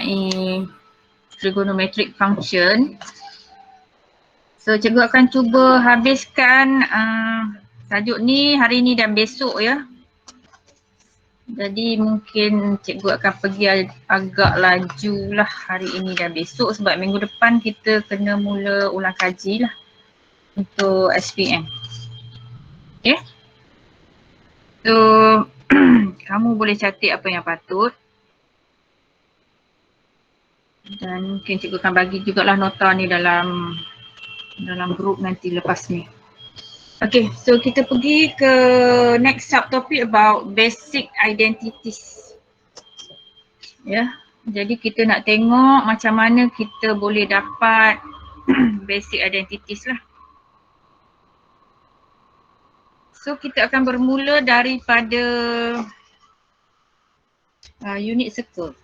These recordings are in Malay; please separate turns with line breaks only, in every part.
mengenai trigonometric function. So cikgu akan cuba habiskan tajuk ni hari ni dan besok ya. Jadi mungkin cikgu akan pergi agak laju lah hari ini dan besok sebab minggu depan kita kena mula ulang kaji lah untuk SPM. Okay. So kamu boleh catat apa yang patut. Dan mungkin cikgu akan bagi jugalah nota ni dalam grup nanti lepas ni. Okay, so kita pergi ke next subtopic about basic identities. Ya, jadi kita nak tengok macam mana kita boleh dapat basic identities lah. So kita akan bermula daripada unit circle.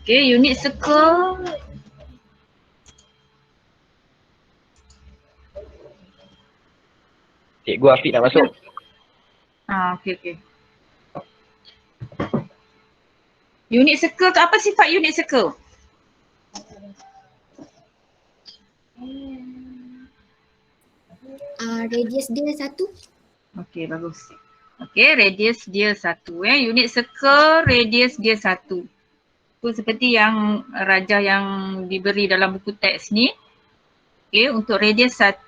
Okay, unit circle.
Cikgu Afiq nak masuk.
Okay. Unit circle tu apa sifat unit circle?
Radius dia 1.
Okay, bagus. Okay, radius dia 1. Unit circle, radius dia 1. So, seperti yang rajah yang diberi dalam buku teks ni. Okay, untuk radius 1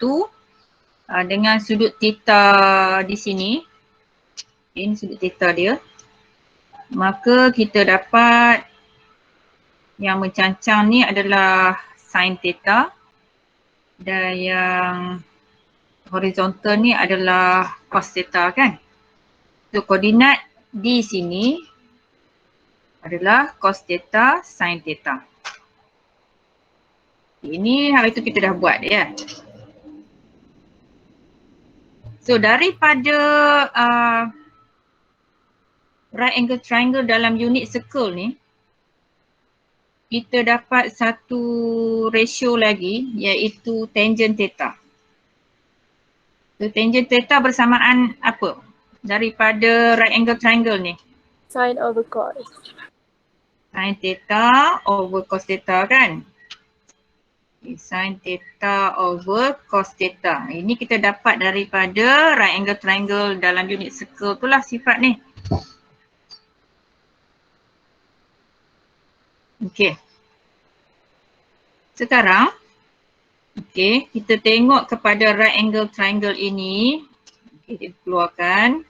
dengan sudut theta di sini. Ini sudut theta dia. Maka kita dapat yang mencancang ni adalah sin theta. Dan yang horizontal ni adalah cos theta kan. So koordinat di sini adalah cos theta sin theta. Ini hari tu kita dah buat ya. So daripada right angle triangle dalam unit circle ni, kita dapat satu ratio lagi iaitu tangent theta. So tangent theta bersamaan apa daripada right angle triangle ni?
Sin over cos.
Sin theta over cos theta kan? Sin theta over cos theta. Ini kita dapat daripada right angle triangle dalam unit circle tu lah sifat ni. Okey. Sekarang, okey, kita tengok kepada right angle triangle ini. Okey, kita keluarkan.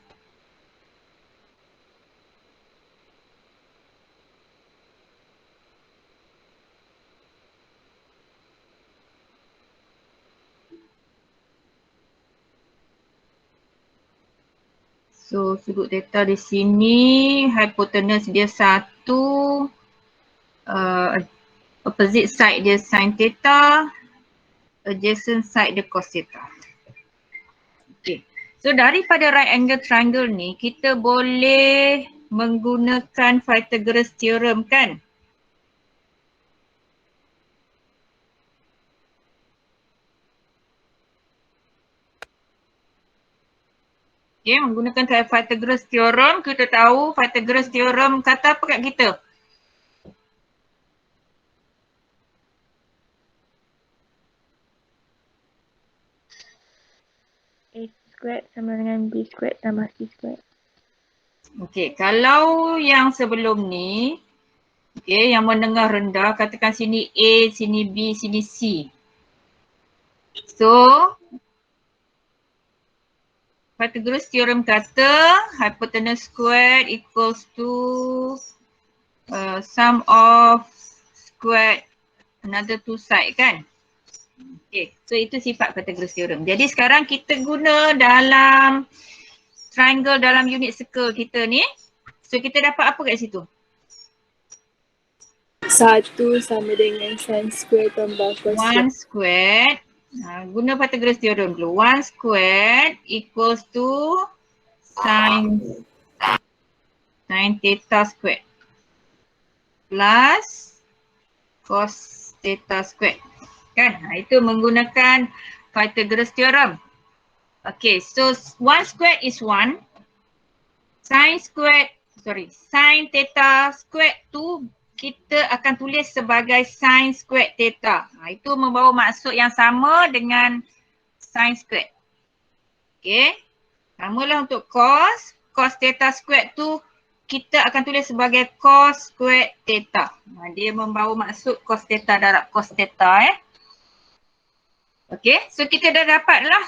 So sudut theta di sini, hypotenuse dia 1, opposite side dia sin theta, adjacent side dia cos theta. Okay. So daripada right angle triangle ni, kita boleh menggunakan Pythagoras theorem kan? Okay, menggunakan Pythagoras theorem, kita tahu Pythagoras theorem kata apa kat kita?
A squared sama dengan B squared tambah C squared.
Okay, kalau yang sebelum ni, okay, yang menengah rendah, katakan sini A, sini B, sini C. So, Pythagoras theorem kata hypotenuse squared equals to sum of squared another two side kan? Okay, so itu sifat Pythagoras theorem. Jadi sekarang kita guna dalam triangle dalam unit circle kita ni. So kita dapat apa kat situ?
1 sama dengan sin squared tambah cos
1 squared. Guna Pythagoras theorem dulu. 1 squared equals to sin theta squared plus cos theta squared. Kan? Itu menggunakan Pythagoras theorem. Okay, so 1 squared is 1. Sin theta squared tu kita akan tulis sebagai sin squared theta. Itu membawa maksud yang sama dengan sin squared. Okay. Samalah untuk cos. Cos theta squared tu kita akan tulis sebagai cos squared theta. Dia membawa maksud cos theta darab cos theta. Okay. So kita dah dapatlah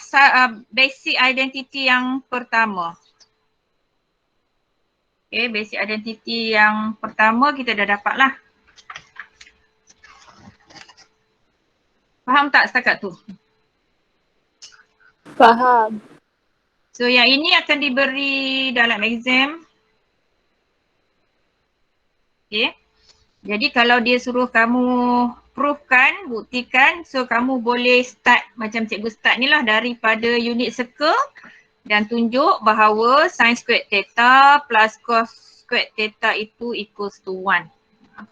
basic identity yang pertama. Okay, basic identity yang pertama kita dah dapat lah. Faham tak setakat tu?
Faham.
So yang ini akan diberi dalam exam. Okay. Jadi kalau dia suruh kamu proofkan, buktikan, so kamu boleh start macam cikgu start ni lah daripada unit circle dan tunjuk bahawa sin squared theta plus cos squared theta itu equals to 1.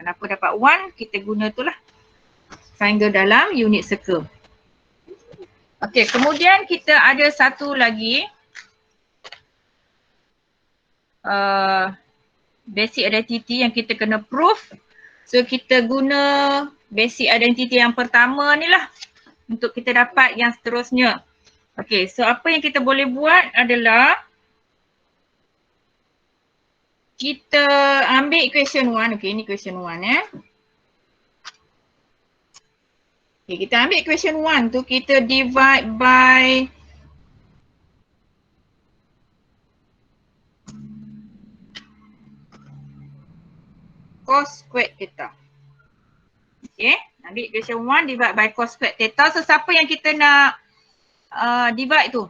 Kenapa dapat 1? Kita guna tu lah. Triangle dalam unit circle. Okey, kemudian kita ada satu lagi basic identity yang kita kena proof. So kita guna basic identity yang pertama ni lah untuk kita dapat yang seterusnya. Okey, so apa yang kita boleh buat adalah kita ambil equation 1. Okey, ini equation 1 Okay, kita ambil equation 1 tu kita divide by cos squared theta. Okay, ambil equation 1 divide by cos squared theta. So siapa yang kita nak divide tu?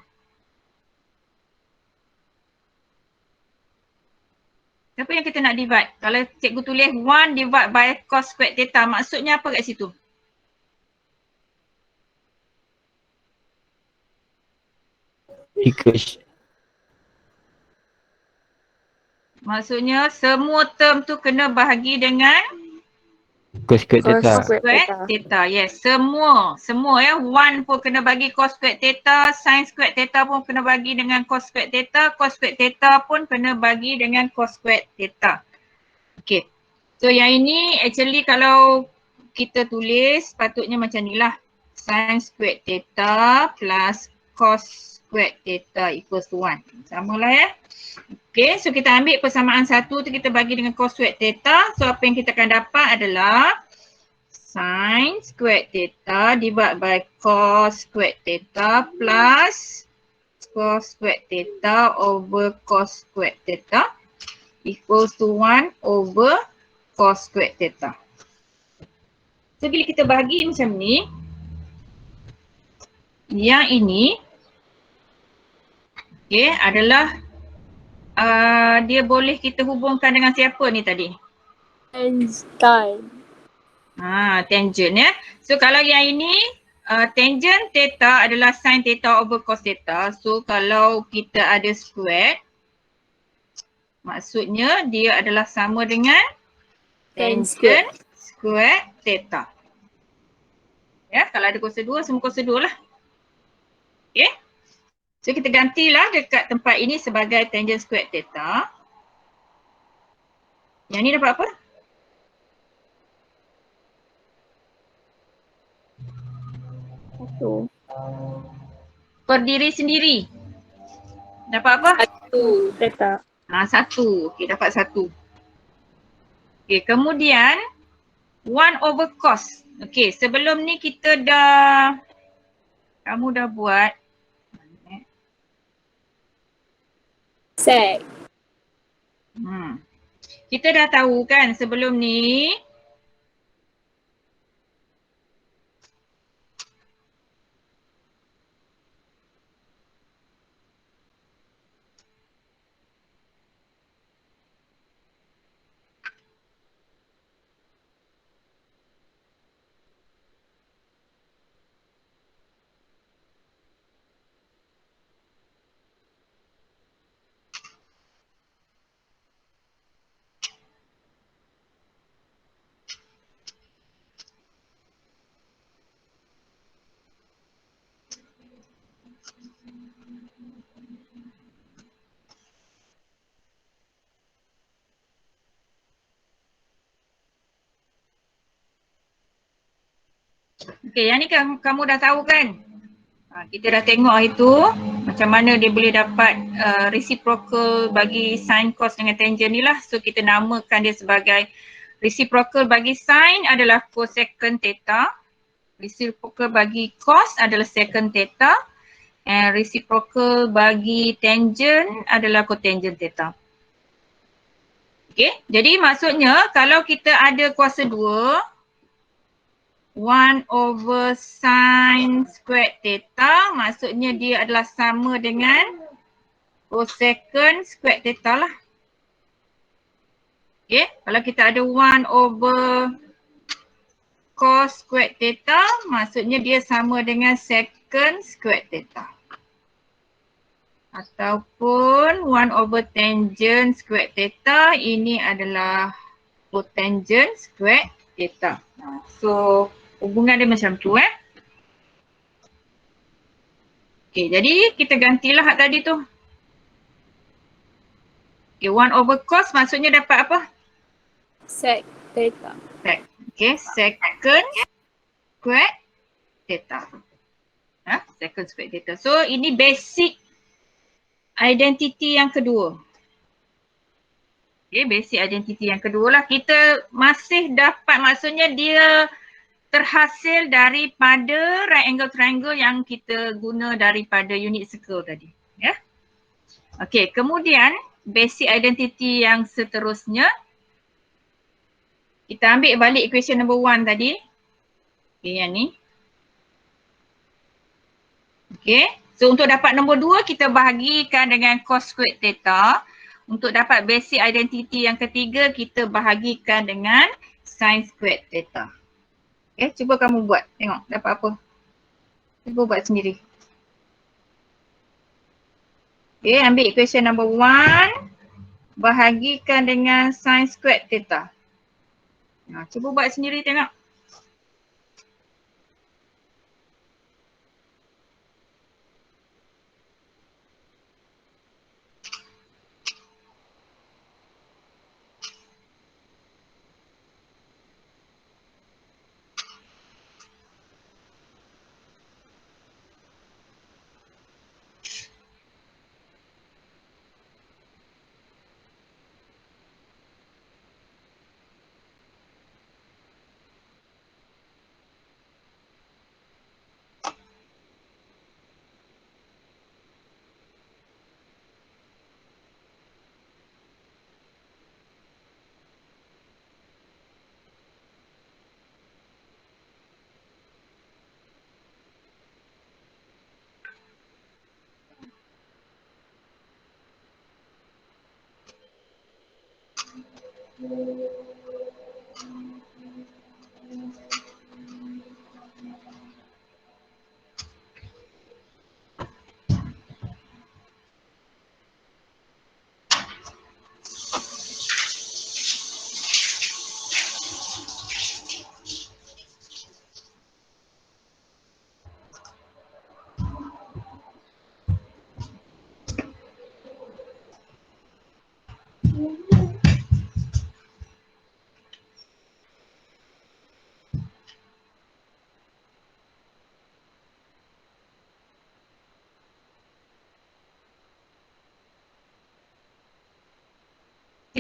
Siapa yang kita nak divide? Kalau cikgu tulis 1 divide by cos squared theta, maksudnya apa kat situ?
Equation.
Maksudnya semua term tu kena bahagi dengan
Cos squared theta.
Cos squared
squared theta. Yes, semua ya. 1 pun kena bagi cos squared theta, sin squared theta pun kena bagi dengan cos squared theta, cos squared theta pun kena bagi dengan cos squared theta. Okay. So yang ini actually kalau kita tulis patutnya macam ni lah. Sin squared theta plus cos squared theta equals to 1. Sama lah ya. Okay, so kita ambil persamaan satu tu kita bagi dengan cos squared theta. So apa yang kita akan dapat adalah sin squared theta divided by cos squared theta plus cos squared theta over cos squared theta equals to 1 over cos squared theta. So bila kita bagi macam ni, yang ini okay, adalah dia boleh kita hubungkan dengan siapa ni tadi?
Einstein.
Tangent ya. So kalau yang ini tangent theta adalah sin theta over cos theta. So kalau kita ada square, maksudnya dia adalah sama dengan tangent square theta. Ya, kalau ada kuasa 2 semua kuasa 2 lah. Okay. So kita gantilah dekat tempat ini sebagai tangent squared theta. Yang ni dapat apa?
Satu.
Per diri sendiri. Dapat apa?
Satu. Theta.
1. Okay, dapat 1. Okay, kemudian 1 over cos. Okay, sebelum ni kita kamu dah buat
Sec.
Kita dah tahu kan sebelum ni Okey, yang ni kamu dah tahu kan? Kita dah tengok itu macam mana dia boleh dapat reciprocal bagi sin cos dengan tangent ni lah. So kita namakan dia sebagai reciprocal bagi sin adalah cosecant theta. Reciprocal bagi cos adalah secant theta. And reciprocal bagi tangent adalah cotangent theta. Okay, jadi maksudnya kalau kita ada kuasa 2, 1 over sin squared theta maksudnya dia adalah sama dengan cosecant squared theta lah. Okay, kalau kita ada 1 over cos squared theta maksudnya dia sama dengan secant squared theta. Ataupun 1 over tangent squared theta ini adalah cotangent squared theta. So hubungan dia macam tu Okay, jadi kita gantilah hak tadi tu. Okay, 1 over cos maksudnya dapat apa?
Sec theta.
Sec. Okay, secant squared theta. Secant squared theta. So ini basic identity yang kedua. Okay, basic identity yang kedua lah. Kita masih dapat, maksudnya dia terhasil daripada right angle triangle yang kita guna daripada unit circle tadi. Ya. Okay, kemudian basic identity yang seterusnya. Kita ambil balik equation number 1 tadi. Okay, yang ni. Okay, so untuk dapat nombor 2 kita bahagikan dengan cos squared theta. Untuk dapat basic identity yang ketiga kita bahagikan dengan sin squared theta. Okay, cuba kamu buat. Tengok dapat apa. Cuba buat sendiri. Okay, ambil equation number 1. Bahagikan dengan sin squared theta. Cuba buat sendiri tengok.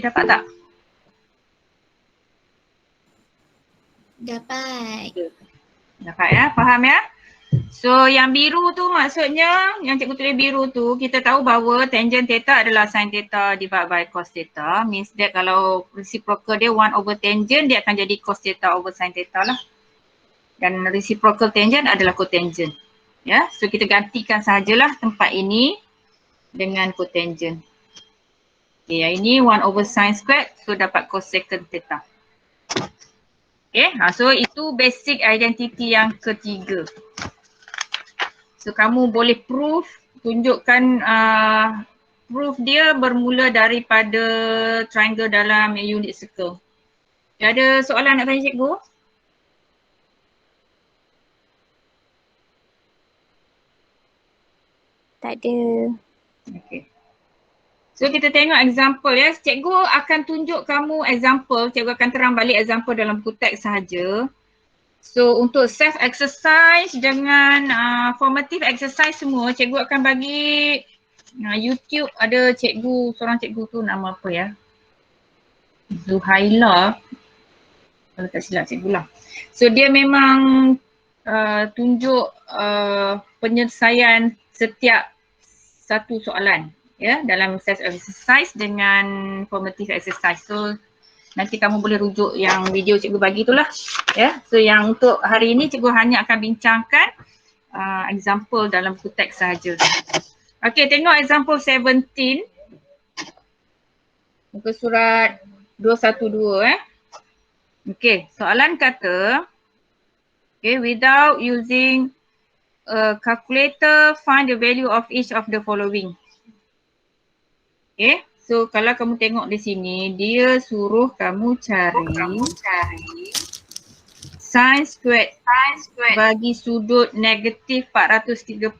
Dapat tak?
Dapat.
Dapat ya, faham ya? So yang biru tu maksudnya, yang cikgu tulis biru tu, kita tahu bahawa tangent theta adalah sin theta divided by cos theta. Means that kalau reciprocal dia 1 over tangent, dia akan jadi cos theta over sin theta lah. Dan reciprocal tangent adalah cotangent. Ya, so kita gantikan sahajalah tempat ini dengan cotangent. Okay, yang ini 1 over sin squared, so dapat cosecant theta. Okay, so itu basic identity yang ketiga. So kamu boleh proof, tunjukkan proof dia bermula daripada triangle dalam unit circle. Ada soalan nak tanya cikgu?
Tak ada.
Okay. So kita tengok example ya. Cikgu akan tunjuk kamu example, cikgu akan terang balik example dalam buku teks sahaja. So untuk self exercise dengan formative exercise semua cikgu akan bagi YouTube. Ada cikgu, seorang cikgu tu nama apa ya? Zuhaila. Kalau tak silap cikgu lah. So dia memang tunjuk penyelesaian setiap satu soalan ya dalam self exercise dengan formative exercise. So nanti kamu boleh rujuk yang video cikgu bagi itulah ya. So yang untuk hari ini cikgu hanya akan bincangkan example dalam buku teks sahaja. Okey, tengok example 17 muka surat 212 Okey, soalan kata without using a calculator, find the value of each of the following. Okay, so kalau kamu tengok di sini, dia suruh kamu cari sin squared bagi sudut negatif 430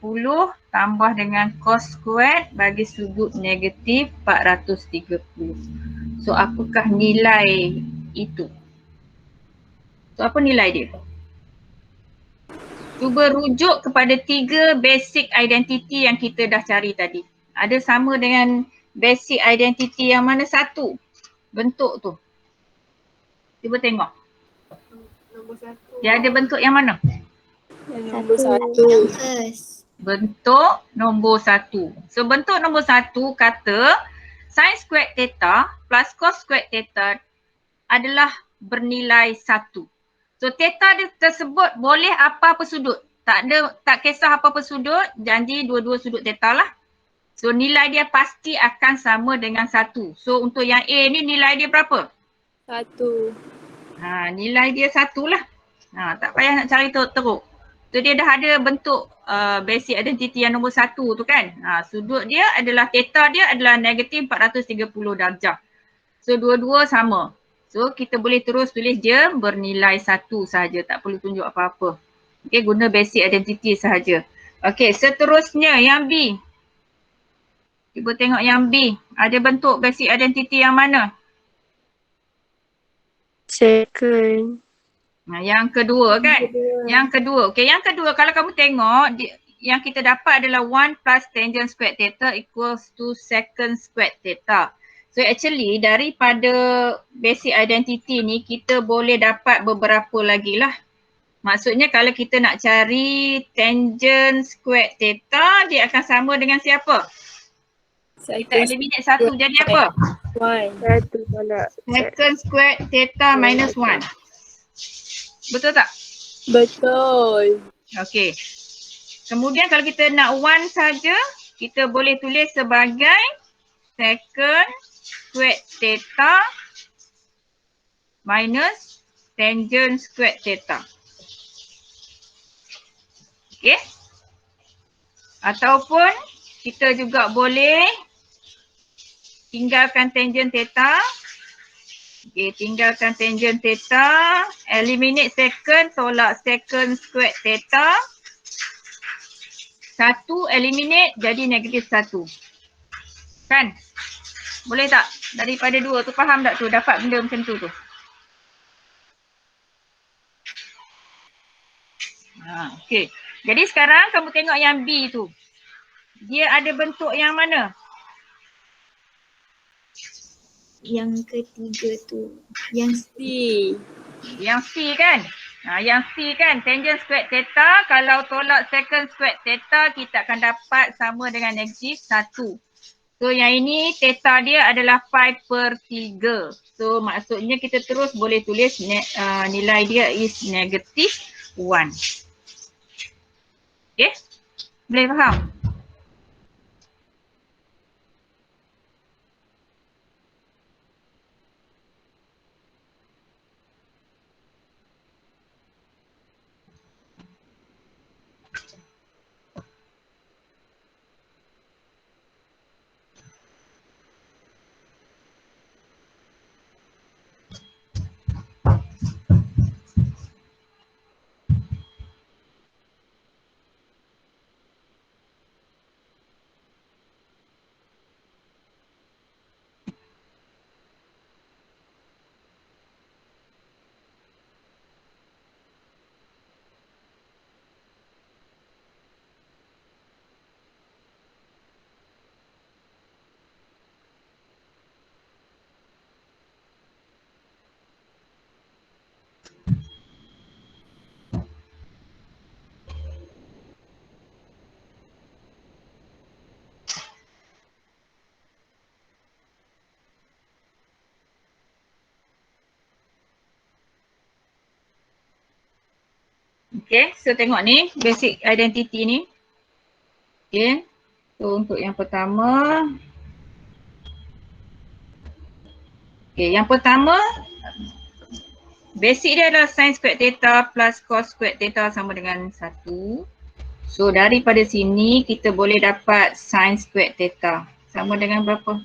tambah dengan cos squared bagi sudut negatif 430. So apakah nilai itu? So apa nilai dia? Cuba rujuk kepada 3 basic identity yang kita dah cari tadi. Ada sama dengan basic identity yang mana satu bentuk tu? Cuba tengok.
Nombor 1.
Dia ada bentuk yang mana?
Nombor 1.
Bentuk nombor 1. So bentuk nombor 1 kata sin squared theta plus cos squared theta adalah bernilai 1. So theta tersebut boleh apa-apa sudut. Tak kisah apa-apa sudut, janji dua-dua sudut theta lah. So nilai dia pasti akan sama dengan 1. So untuk yang A ni nilai dia berapa?
1.
Nilai dia 1 lah. Tak payah nak cari teruk. So dia dah ada bentuk basic identity yang nombor 1 tu kan. Sudut dia adalah theta dia adalah negatif 430 darjah. So dua-dua sama. So kita boleh terus tulis dia bernilai 1 sahaja, tak perlu tunjuk apa-apa. Okay, guna basic identity sahaja. Okay, seterusnya yang B. Cuba tengok yang B. Ada bentuk basic identity yang mana?
Second.
Yang kedua kan? Yang kedua. Okay, yang kedua kalau kamu tengok yang kita dapat adalah 1 plus tangent squared theta equals to secant squared theta. So actually daripada basic identity ni kita boleh dapat beberapa lagi lah. Maksudnya kalau kita nak cari tangent squared theta dia akan sama dengan siapa? Kita eliminate 1 jadi apa?
1.
Satu tolak.
Secant squared theta minus 1. Betul tak?
Betul.
Okay. Kemudian kalau kita nak 1 saja, kita boleh tulis sebagai secant squared theta minus tangent squared theta. Okay. Ataupun kita juga boleh tinggalkan tangent theta. Okay, tinggalkan tangent theta. Eliminate secant, tolak secant squared theta. 1 eliminate jadi negatif 1. Kan? Boleh tak? Daripada 2 tu faham tak tu? Dapat benda macam tu tu. Okay. Jadi sekarang kamu tengok yang B tu. Dia ada bentuk yang mana?
Yang ketiga tu. Yang
C.
Yang C kan? Yang C kan? Tangent squared theta. Kalau tolak secant squared theta, kita akan dapat sama dengan negatif 1. So yang ini theta dia adalah pi per 3. So maksudnya kita terus boleh tulis nilai dia is negatif 1. Okay? Boleh faham? Okay, so tengok ni basic identity ni. Okay, so untuk yang pertama. Okay, yang pertama basic dia adalah sin squared theta plus cos squared theta sama dengan 1. So daripada sini kita boleh dapat sin squared theta sama dengan berapa?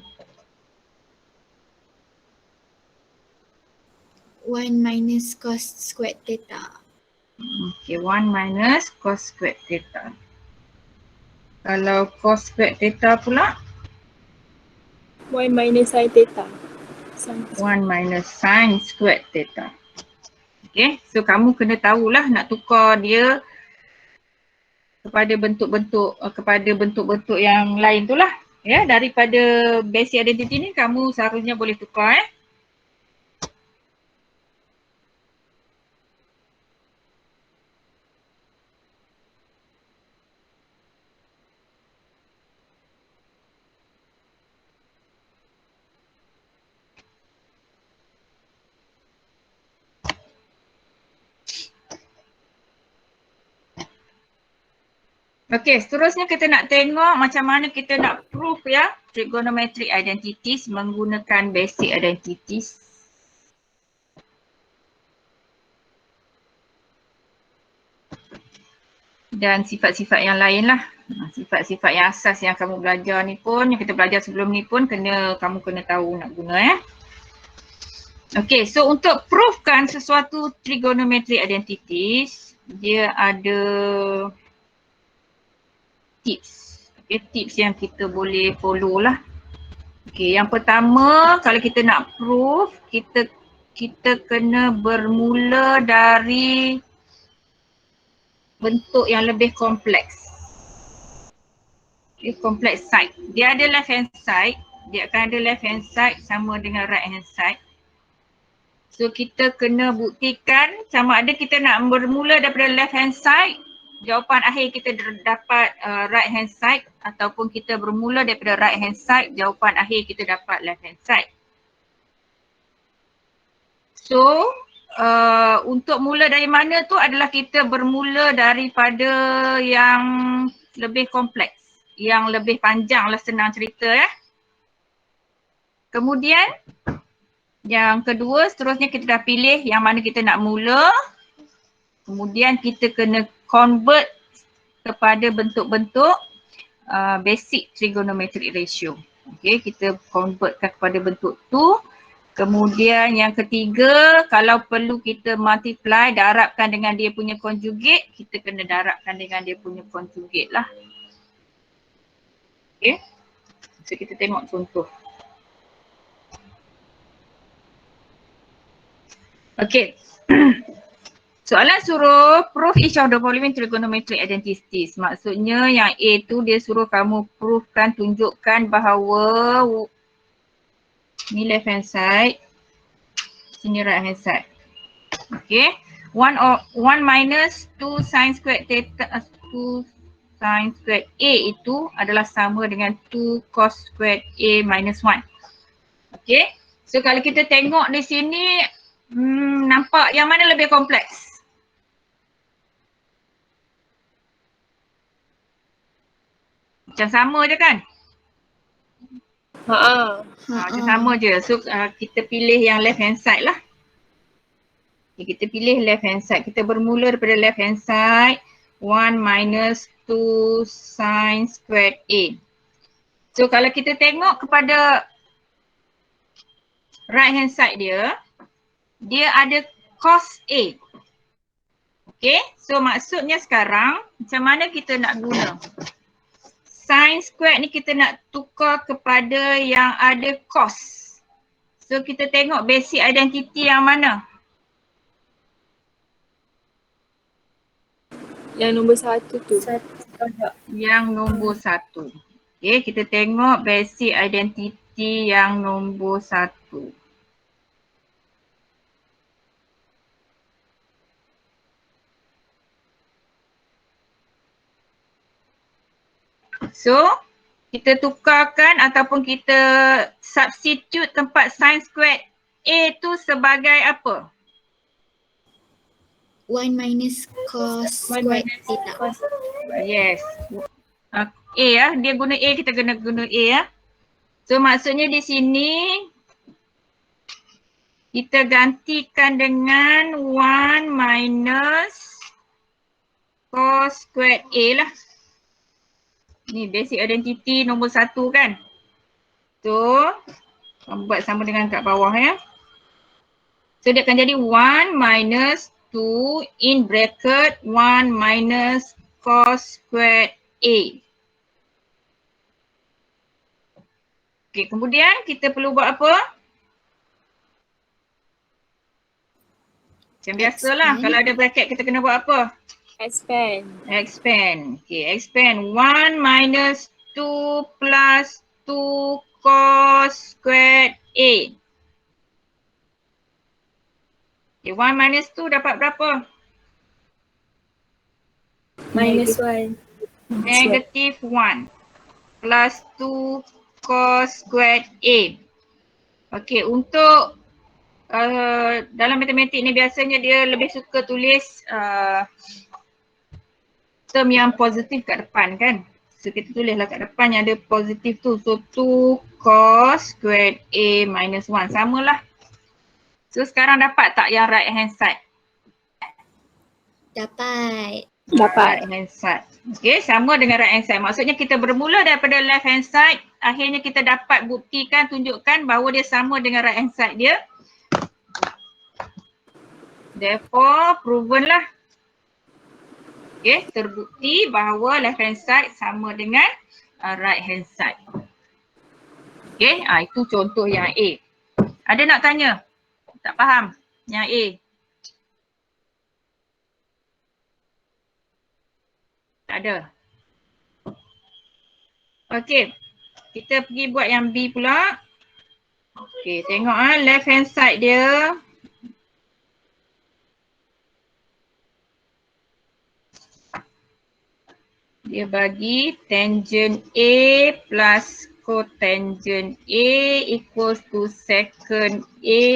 1 minus cos squared theta.
Okay, 1 minus cos squared theta. Kalau cos squared theta pula?
1 minus sin theta. Sin
1 minus sin squared theta. Okay, so kamu kena tahulah nak tukar dia kepada bentuk-bentuk yang lain tu lah. Ya, daripada basic identity ni kamu seharusnya boleh tukar Okey, seterusnya kita nak tengok macam mana kita nak proof ya trigonometric identities menggunakan basic identities. Dan sifat-sifat yang lain lah. Sifat-sifat yang asas yang kamu belajar ni pun, yang kita belajar sebelum ni pun kamu kena tahu nak guna ya. Okey, so untuk proofkan sesuatu trigonometric identities, dia ada tips. Okay, tips yang kita boleh follow lah. Okay, yang pertama kalau kita nak proof, kita kena bermula dari bentuk yang lebih kompleks. Okay, complex side. Dia ada left hand side, dia akan ada left hand side sama dengan right hand side. So kita kena buktikan sama ada kita nak bermula daripada left hand side, jawapan akhir kita dapat right hand side, ataupun kita bermula daripada right hand side, jawapan akhir kita dapat left hand side. So untuk mula dari mana tu adalah kita bermula daripada yang lebih kompleks, yang lebih panjang lah senang cerita ya. Kemudian yang kedua, seterusnya kita dah pilih yang mana kita nak mula. Kemudian kita kena convert kepada bentuk-bentuk basic trigonometric ratio. Okay, kita convertkan kepada bentuk tu. Kemudian yang ketiga, kalau perlu kita multiply, darabkan dengan dia punya conjugate, kita kena darabkan dengan dia punya conjugate lah. Okay, so kita tengok contoh. Okay. Soalan suruh prove each of the following trigonometric identities. Maksudnya yang A tu dia suruh kamu provekan, tunjukkan bahawa ni left hand side, sini right hand side. Okay. 1 minus 2 sin squared theta, 2 sin squared A itu adalah sama dengan 2 cos squared A minus 1. Okay. So kalau kita tengok di sini, nampak yang mana lebih kompleks? Macam sama je kan? Macam sama je. So kita pilih yang left hand side lah. Okay, kita pilih left hand side. Kita bermula daripada left hand side. 1 minus 2 sin squared A. So kalau kita tengok kepada right hand side dia ada cos A. Okay, so maksudnya sekarang macam mana kita nak guna? Sin squared ni kita nak tukar kepada yang ada cos. So kita tengok basic identity yang mana?
Yang nombor 1 tu.
Yang nombor 1. Okay, kita tengok basic identity yang nombor 1. So, kita tukarkan ataupun kita substitute tempat sin squared A tu sebagai apa?
1 minus cos squared theta.
Yes. A ya, dia guna A, kita kena guna A ya. So maksudnya di sini kita gantikan dengan 1 minus cos squared A lah. Ni basic identity nombor 1 kan. So buat sama dengan kat bawah ya. So dia akan jadi 1 minus 2 in bracket 1 minus cos squared A. Okay, kemudian kita perlu buat apa? Macam biasalah,
Expand.
kalau ada bracket kita kena buat apa?
Expand.
Expand. Okay, expand 1 minus 2 plus 2 cos squared A. Okay, 1 minus 2 dapat berapa?
Minus 1.
Negative 1 plus 2 cos squared A. Okay, untuk dalam matematik ni biasanya dia lebih suka tulis term yang positif kat depan kan. So kita tulislah kat depan yang ada positif tu. So 2 cos squared A minus 1. Samalah. So sekarang dapat tak yang right hand side?
Dapat.
Dapat.
Right hand side. Okay, sama dengan right hand side. Maksudnya kita bermula daripada left hand side. Akhirnya kita dapat buktikan, tunjukkan bahawa dia sama dengan right hand side dia. Therefore, proven lah. Okay, terbukti bahawa left hand side sama dengan right hand side. Okay, itu contoh yang A. Ada nak tanya? Tak faham yang A? Tak ada. Okay, kita pergi buat yang B pula. Okay, tengok left hand side dia. Dia bagi tangent A plus cotangent A equals to secant A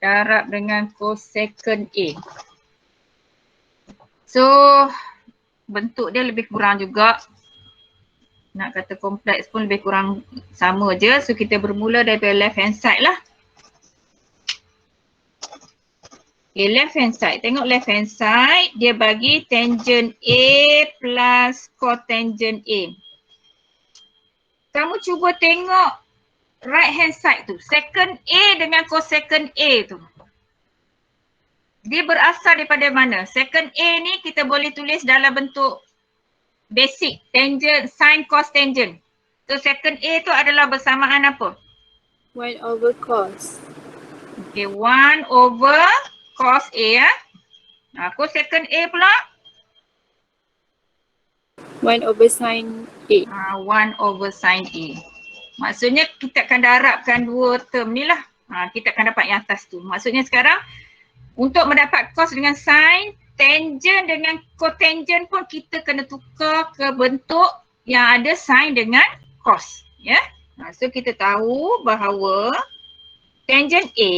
darab dengan cosecant A. So bentuk dia lebih kurang juga. Nak kata kompleks pun lebih kurang sama je. So kita bermula daripada left hand side lah. Okay, left hand side. Tengok left hand side. Dia bagi tangent A plus cotangent A. Kamu cuba tengok right hand side tu. Secant A dengan cosecant A tu. Dia berasal daripada mana? Secant A ni kita boleh tulis dalam bentuk basic. Tangent, sin, cos, tangent. So secant A tu adalah bersamaan apa?
1 over cos.
Okay, 1 over cos A ya. Cosecant A pula?
1 over sin A.
1 over sin A. Maksudnya kita akan darabkan dua term ni lah. Kita akan dapat yang atas tu. Maksudnya sekarang untuk mendapat cos dengan sin, tangent dengan cotangent pun kita kena tukar ke bentuk yang ada sin dengan cos. Ya. So kita tahu bahawa tangent A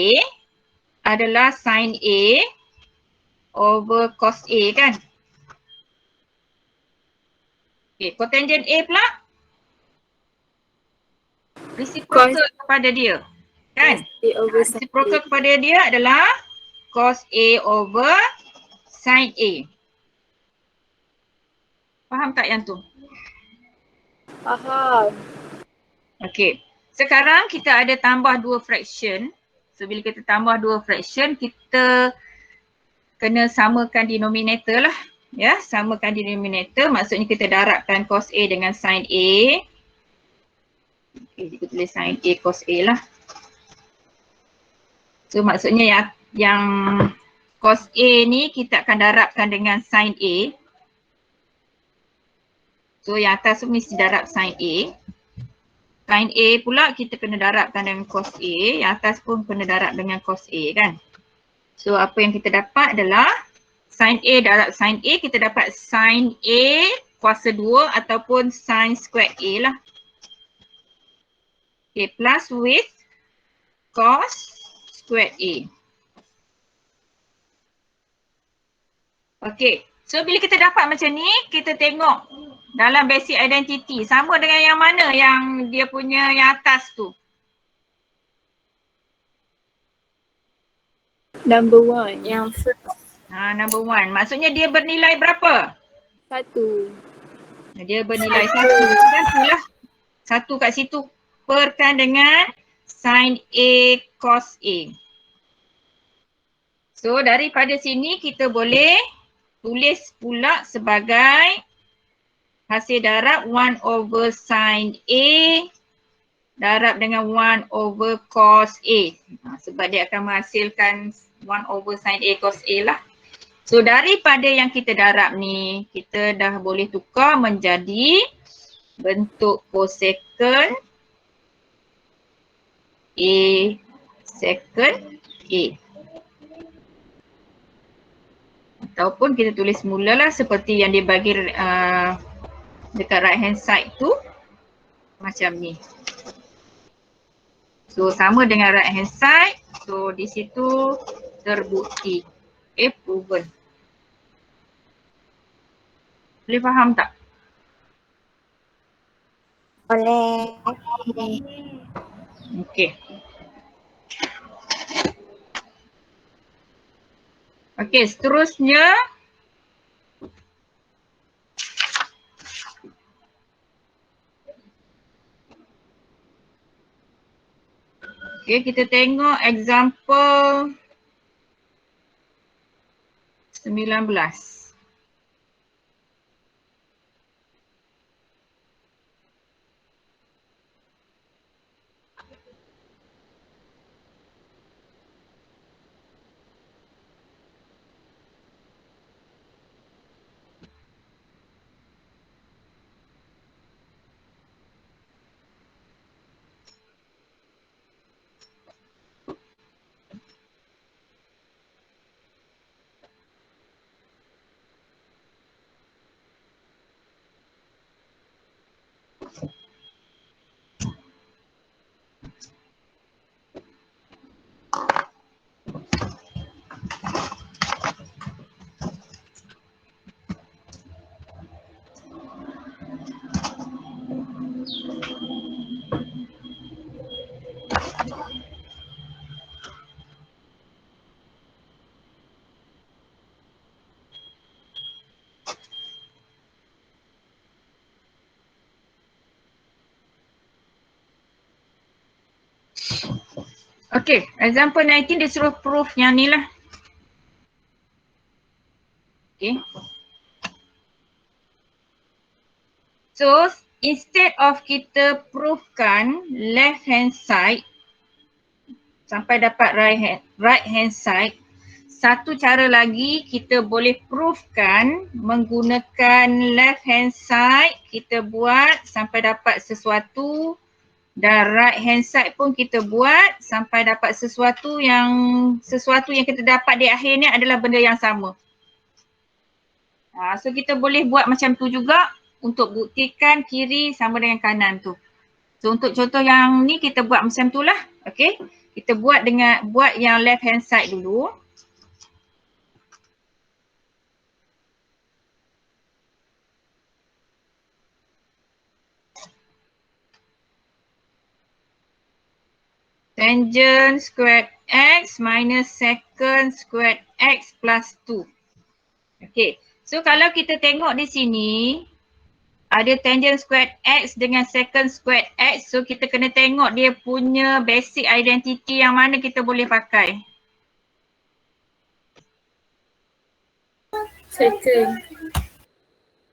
adalah sin A over cos A kan. Okay, cotangent A pula reciprocal kepada dia kan.
A over sin
Reciprocal
A.
kepada dia adalah cos A over sin A. Faham tak yang tu?
Faham.
Okay. Sekarang kita ada tambah dua fraction. So bila kita tambah dua fraction, kita kena samakan denominator lah. Ya, samakan denominator. Maksudnya kita darabkan cos A dengan sin A. Okay, kita tulis sin A cos A lah. So maksudnya yang cos A ni kita akan darabkan dengan sin A. So yang atas tu mesti darab sin A. Sin A pula kita kena darabkan dengan cos A. Yang atas pun kena darab dengan cos A kan. So apa yang kita dapat adalah sin A darab sin A, kita dapat sin A kuasa 2 ataupun sin squared A lah. Okay, plus with cos squared A. Okay. So bila kita dapat macam ni, kita tengok dalam basic identity. Sama dengan yang mana yang dia punya yang atas tu?
Number 1. Yang first.
Number 1. Maksudnya dia bernilai berapa?
1.
Dia bernilai 1. Gantilah 1 kat situ. Perkan dengan sin A cos A. So daripada sini kita boleh tulis pula sebagai hasil darab 1 over sin A darab dengan 1 over cos A. Sebab dia akan menghasilkan 1 over sin A cos A lah. So daripada yang kita darab ni, kita dah boleh tukar menjadi bentuk cosecant A secant A. Ataupun kita tulis mulalah seperti yang dia bagi dekat right hand side tu. Macam ni. So sama dengan right hand side. So di situ terbukti. Okay, proven. Boleh faham tak?
Boleh.
Okay. Okay, seterusnya. Okay, kita tengok example 19. Okay, example 19 dia suruh proof yang ni lah. Okay. So, instead of kita proofkan left hand side sampai dapat right hand side, satu cara lagi kita boleh proofkan menggunakan left hand side, kita buat sampai dapat sesuatu, dan right hand side pun kita buat sampai dapat sesuatu yang kita dapat di akhir ni adalah benda yang sama. So kita boleh buat macam tu juga untuk buktikan kiri sama dengan kanan tu. So untuk contoh yang ni kita buat macam tu lah. Okay. Kita buat yang left hand side dulu. Tangent squared x minus secant squared x plus 2. Okay. So kalau kita tengok di sini, ada tangent squared x dengan secant squared x. So kita kena tengok dia punya basic identity yang mana kita boleh pakai.
Second.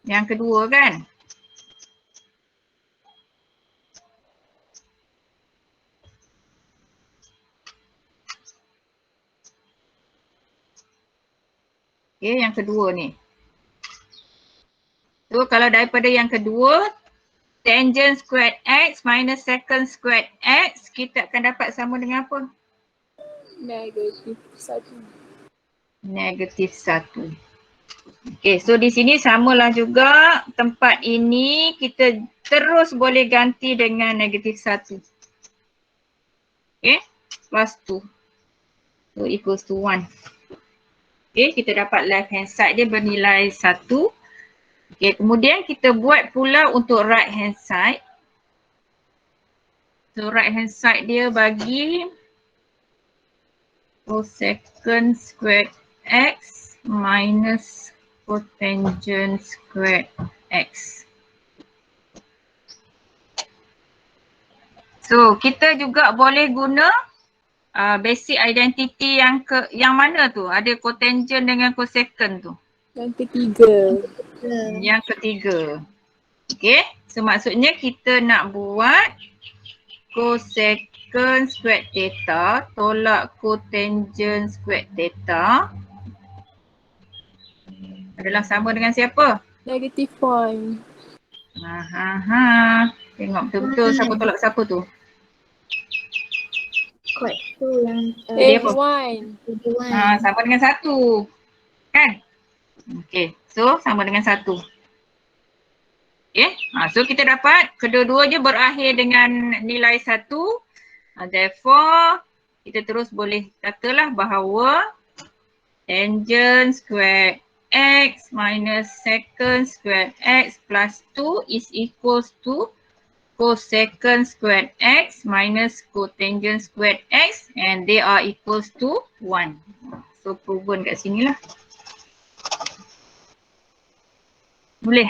Yang kedua kan? Okay, yang kedua ni. So kalau daripada yang kedua, tangent squared x minus secant squared x, kita akan dapat sama dengan apa?
Negatif 1.
Negatif 1. Okay, so di sini samalah juga tempat ini kita terus boleh ganti dengan negatif 1. Okay, plus 2. So equals to 1. Okay, kita dapat left hand side dia bernilai 1. Okay, kemudian kita buat pula untuk right hand side. So right hand side dia bagi cosecant squared x minus cotangent squared x. So kita juga boleh guna basic identity yang mana tu? Ada cotangent dengan cosecant tu.
Yang ketiga.
Yang ketiga. Okay, so maksudnya kita nak buat cosecant squared theta tolak cotangent squared theta adalah sama dengan siapa?
-1.
Tengok betul-betul siapa tolak siapa tu.
Square tu yang
Dia apa?
-1.
Sama dengan 1. Kan? Okay, so sama dengan 1. Okay, so kita dapat kedua-duanya berakhir dengan nilai 1. Therefore, kita terus boleh katalah bahawa tangent square x minus secant square x plus 2 is equals to cosecant squared x minus cotangent squared x and they are equals to 1. So proven kat sini lah. Boleh?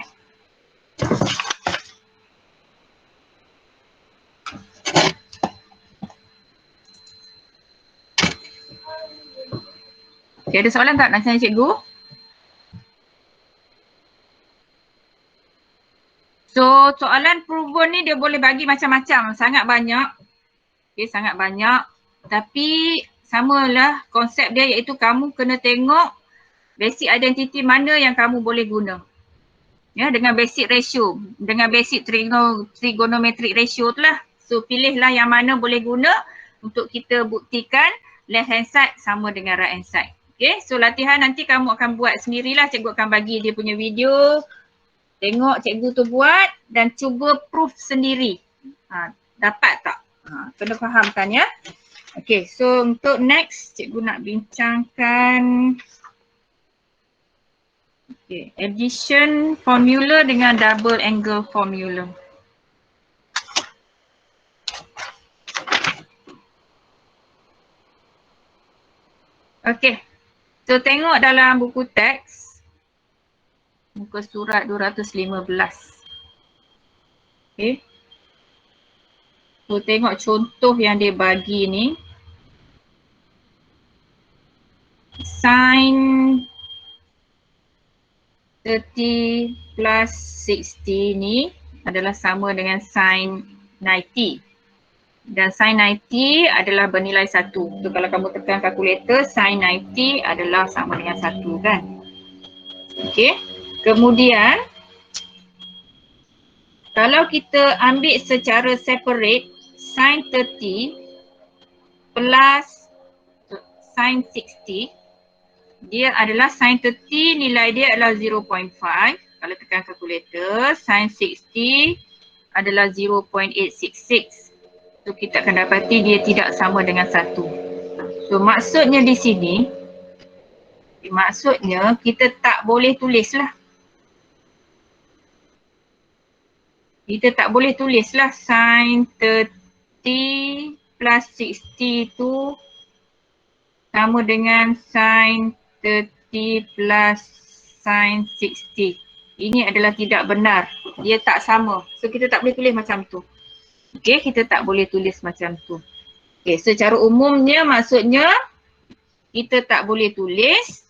Okay, ada soalan tak nak tanya cikgu? So soalan proven ni dia boleh bagi macam-macam, sangat banyak. Okay, sangat banyak. Tapi samalah konsep dia iaitu kamu kena tengok basic identity mana yang kamu boleh guna. Ya, dengan basic ratio, dengan basic trigonometric ratio tu lah. So pilihlah yang mana boleh guna untuk kita buktikan left hand side sama dengan right hand side. Okay, so latihan nanti kamu akan buat sendirilah. Cikgu akan bagi dia punya video. Tengok cikgu tu buat dan cuba proof sendiri. Dapat tak? Kena fahamkan ya. Okay, so untuk next cikgu nak bincangkan addition formula dengan double angle formula. Okay, so tengok dalam buku teks muka surat 215. Okay, so tengok contoh yang dia bagi ni. Sin 30 plus 60 ni adalah sama dengan sin 90. Dan sin 90 adalah bernilai 1. So kalau kamu tekan kalkulator, sin 90 adalah sama dengan 1 kan. Okay. Kemudian kalau kita ambil secara separate sin 30 plus sin 60, dia adalah sin 30 nilai dia adalah 0.5. Kalau tekan kalkulator, sin 60 adalah 0.866. So kita akan dapati dia tidak sama dengan 1. So maksudnya di sini, maksudnya kita tak boleh tulislah. Kita tak boleh tulislah sin 30 plus 60 tu sama dengan sin 30 plus sin 60. Ini adalah tidak benar. Dia tak sama. So kita tak boleh tulis macam tu. Okay, kita tak boleh tulis macam tu. Okay, secara umumnya maksudnya kita tak boleh tulis.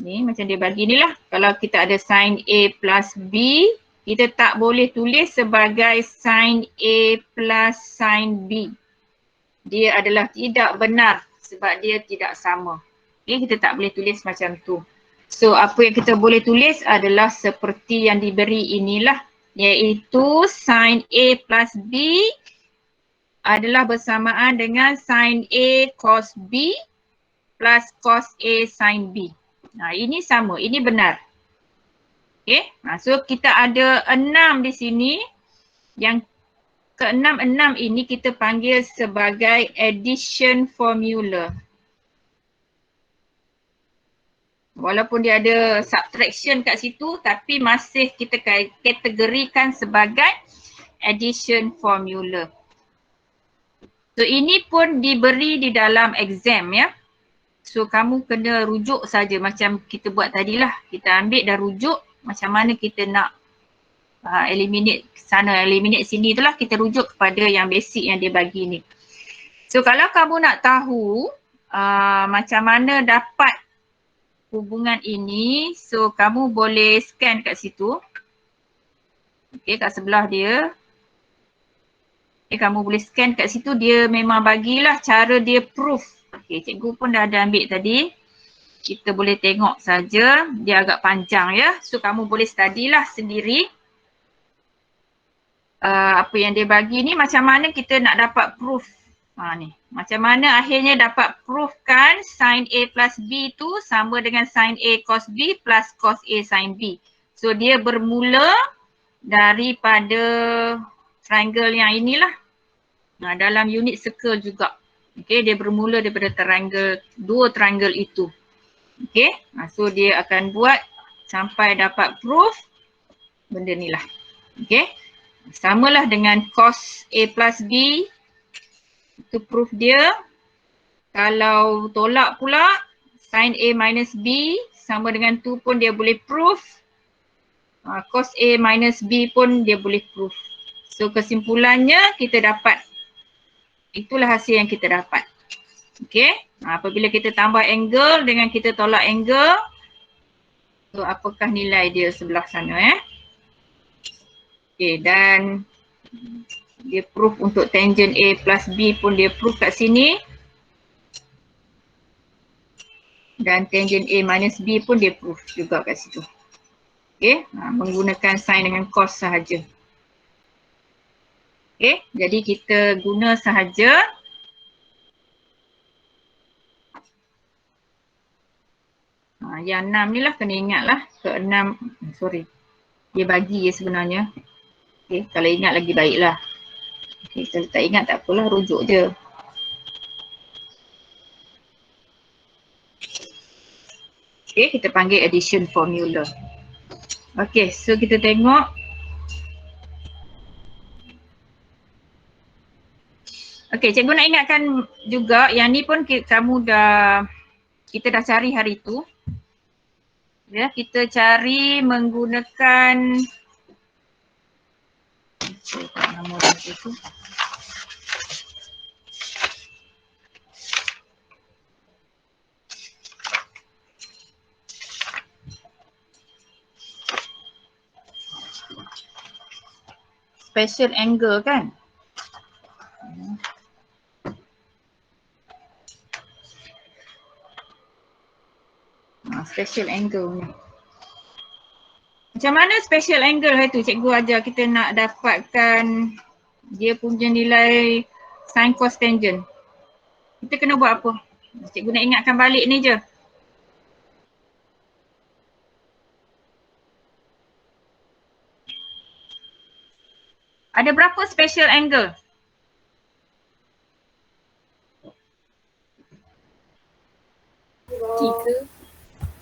Ni macam dia bagi ni lah. Kalau kita ada sin A plus B, kita tak boleh tulis sebagai sin A plus sin B. Dia adalah tidak benar sebab dia tidak sama. Okay, kita tak boleh tulis macam tu. So apa yang kita boleh tulis adalah seperti yang diberi inilah. Iaitu sin A plus B adalah bersamaan dengan sin A cos B plus cos A sin B. Nah, ini sama, ini benar. Okay, so kita ada 6 di sini. Yang ke-6 ini kita panggil sebagai addition formula. Walaupun dia ada subtraction kat situ tapi masih kita kategorikan sebagai addition formula. So ini pun diberi di dalam exam ya. So kamu kena rujuk saja macam kita buat tadilah. Kita ambil dan rujuk macam mana kita nak eliminate sana, eliminate sini itulah, kita rujuk kepada yang basic yang dia bagi ni. So kalau kamu nak tahu macam mana dapat hubungan ini, so kamu boleh scan kat situ. Okay, kat sebelah dia. Okay, kamu boleh scan kat situ, dia memang bagilah cara dia proof. Okay, cikgu pun dah ada ambil tadi. Kita boleh tengok saja, dia agak panjang ya. So kamu boleh study lah sendiri. Apa yang dia bagi ni, macam mana kita nak dapat proof. Ni, macam mana akhirnya dapat proof kan sin A plus B tu sama dengan sin A cos B plus cos A sin B. So dia bermula daripada triangle yang inilah. Dalam unit circle juga. Okay, dia bermula daripada triangle, dua triangle itu. Okay, so dia akan buat sampai dapat proof benda ni lah. Okay, samalah dengan cos A plus B. Itu proof dia. Kalau tolak pula sin A minus B sama dengan tu pun dia boleh proof. Cos A minus B pun dia boleh proof. So kesimpulannya kita dapat, itulah hasil yang kita dapat. Okay, apabila kita tambah angle dengan kita tolak angle, so apakah nilai dia sebelah sana Okay, dan dia proof untuk tangent A plus B pun dia proof kat sini. Dan tangent A minus B pun dia proof juga kat situ. Okay, menggunakan sin dengan cos sahaja. Okay, jadi kita guna sahaja yang 6 ni lah, kena ingat lah. Ke-6, sorry, dia bagi je sebenarnya. Okay, kalau ingat lagi baiklah. Okay, kalau tak ingat tak apalah, rujuk je. Okay, kita panggil addition formula. Okay, so kita tengok. Okay, cikgu nak ingatkan juga yang ni pun kita dah cari hari tu. Ya, kita cari menggunakan nama dia tu. Special angle kan? Special angle ni. Macam mana special angle tu cikgu ajar kita nak dapatkan dia punya nilai sin cos tangent. Kita kena buat apa? Cikgu nak ingatkan balik ni je. Ada berapa special angle?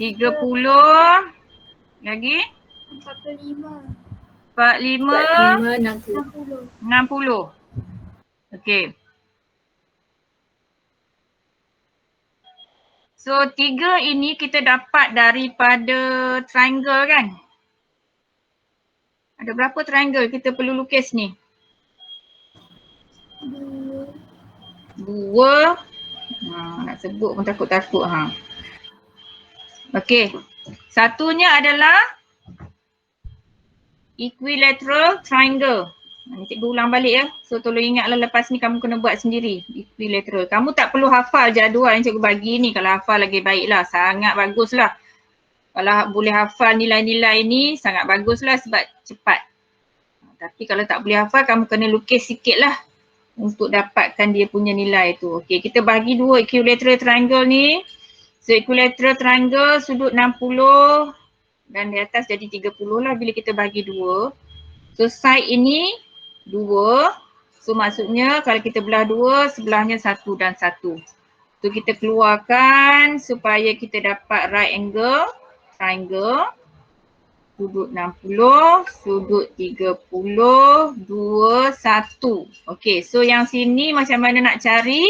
30 lagi
45.
60. Okey. So 3 ini kita dapat daripada triangle kan? Ada berapa triangle kita perlu lukis ni? 2. Nak sebut pun takut-takut Okey. Satunya adalah equilateral triangle. Cikgu ulang balik ya. So tolong ingatlah lepas ni kamu kena buat sendiri equilateral. Kamu tak perlu hafal jadual yang cikgu bagi ni. Kalau hafal lagi baiklah. Sangat baguslah. Kalau boleh hafal nilai-nilai ni sangat baguslah sebab cepat. Tapi kalau tak boleh hafal kamu kena lukis sikit lah untuk dapatkan dia punya nilai tu. Okey, kita bagi dua equilateral triangle ni. So equilateral triangle sudut 60 dan di atas jadi 30 lah bila kita bagi 2. So side ini 2. So maksudnya kalau kita belah 2, sebelahnya 1 dan 1. Tu kita keluarkan supaya kita dapat right angle, triangle. Sudut 60, sudut 30, 2, 1. Okey, so yang sini macam mana nak cari?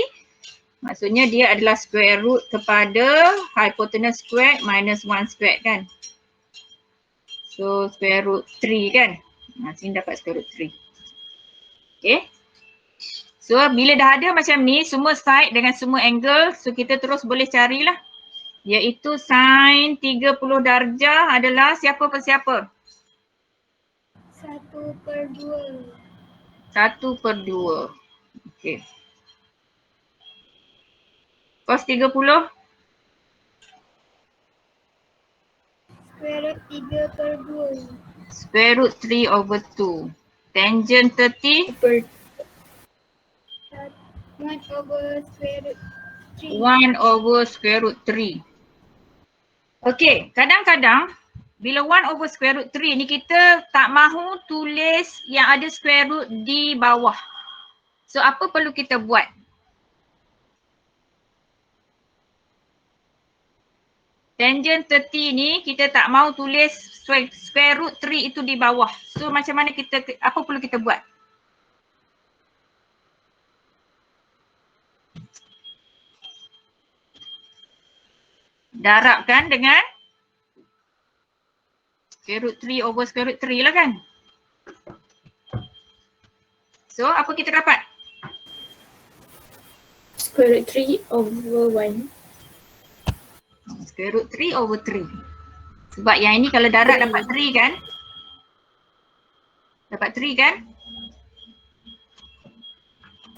Maksudnya dia adalah square root kepada hypotenuse squared minus 1 squared kan? So square root 3 kan? Sini dapat square root 3. Okay. So bila dah ada macam ni, semua side dengan semua angle, so kita terus boleh carilah. Iaitu sin 30 darjah adalah siapa per siapa?
1/2.
1/2. Okay. Cos 30?
Square root 3/2.
Square root 3/2. Tangent 30?
1/square root 3.
1/square root 3. Okey, kadang-kadang bila 1/square root 3 ni kita tak mahu tulis yang ada square root di bawah. So apa perlu kita buat? Tangent 30 ni kita tak mahu tulis square root 3 itu di bawah. So macam mana apa perlu kita buat? Darabkan dengan square root 3/square root 3 lah kan? So apa kita dapat?
Square root 3/1.
Square root 3/3. Sebab yang ini kalau darab dapat 3 kan? Dapat 3 kan?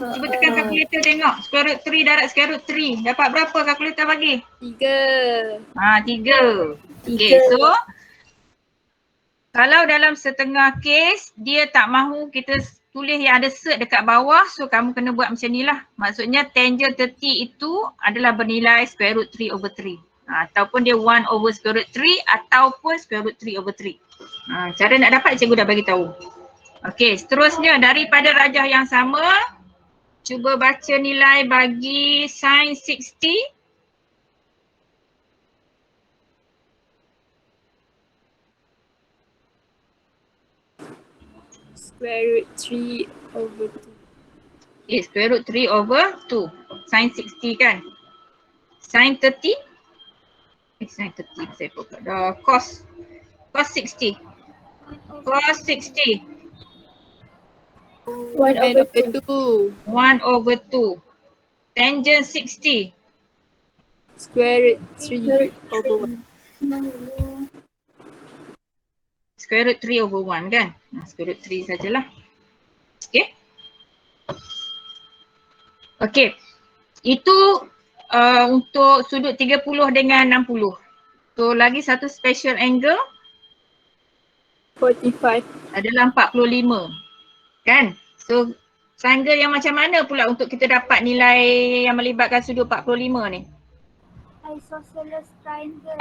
Cuba tekan kalkulator tengok. Square root 3 darab square root 3. Dapat berapa kalkulator bagi?
3.
3. Okay, so kalau dalam setengah kes dia tak mahu kita tulis yang ada cert dekat bawah, so kamu kena buat macam ni lah. Maksudnya tangent 30 itu adalah bernilai square root 3/3. Ataupun dia 1/square root 3 ataupun square root 3/3. Cara nak dapat cikgu dah bagi tahu. Okey, seterusnya daripada rajah yang sama, cuba baca nilai bagi sin 60.
Square root 3/2.
Okay, square root 3/2. Sin 60 kan? Sin 30. Sin 30 saya buka dah. Cos 60. Cos 60.
1/2.
1/2. Tangent 60.
Square root 3/1.
Square root 3/1 kan? Square root 3 sajalah. Okay. Okay. Itu untuk sudut 30 dengan 60. So lagi satu special angle
45.
adalah 45. Kan? So triangle yang macam mana pula untuk kita dapat nilai yang melibatkan sudut 45 ni?
Isosceles triangle.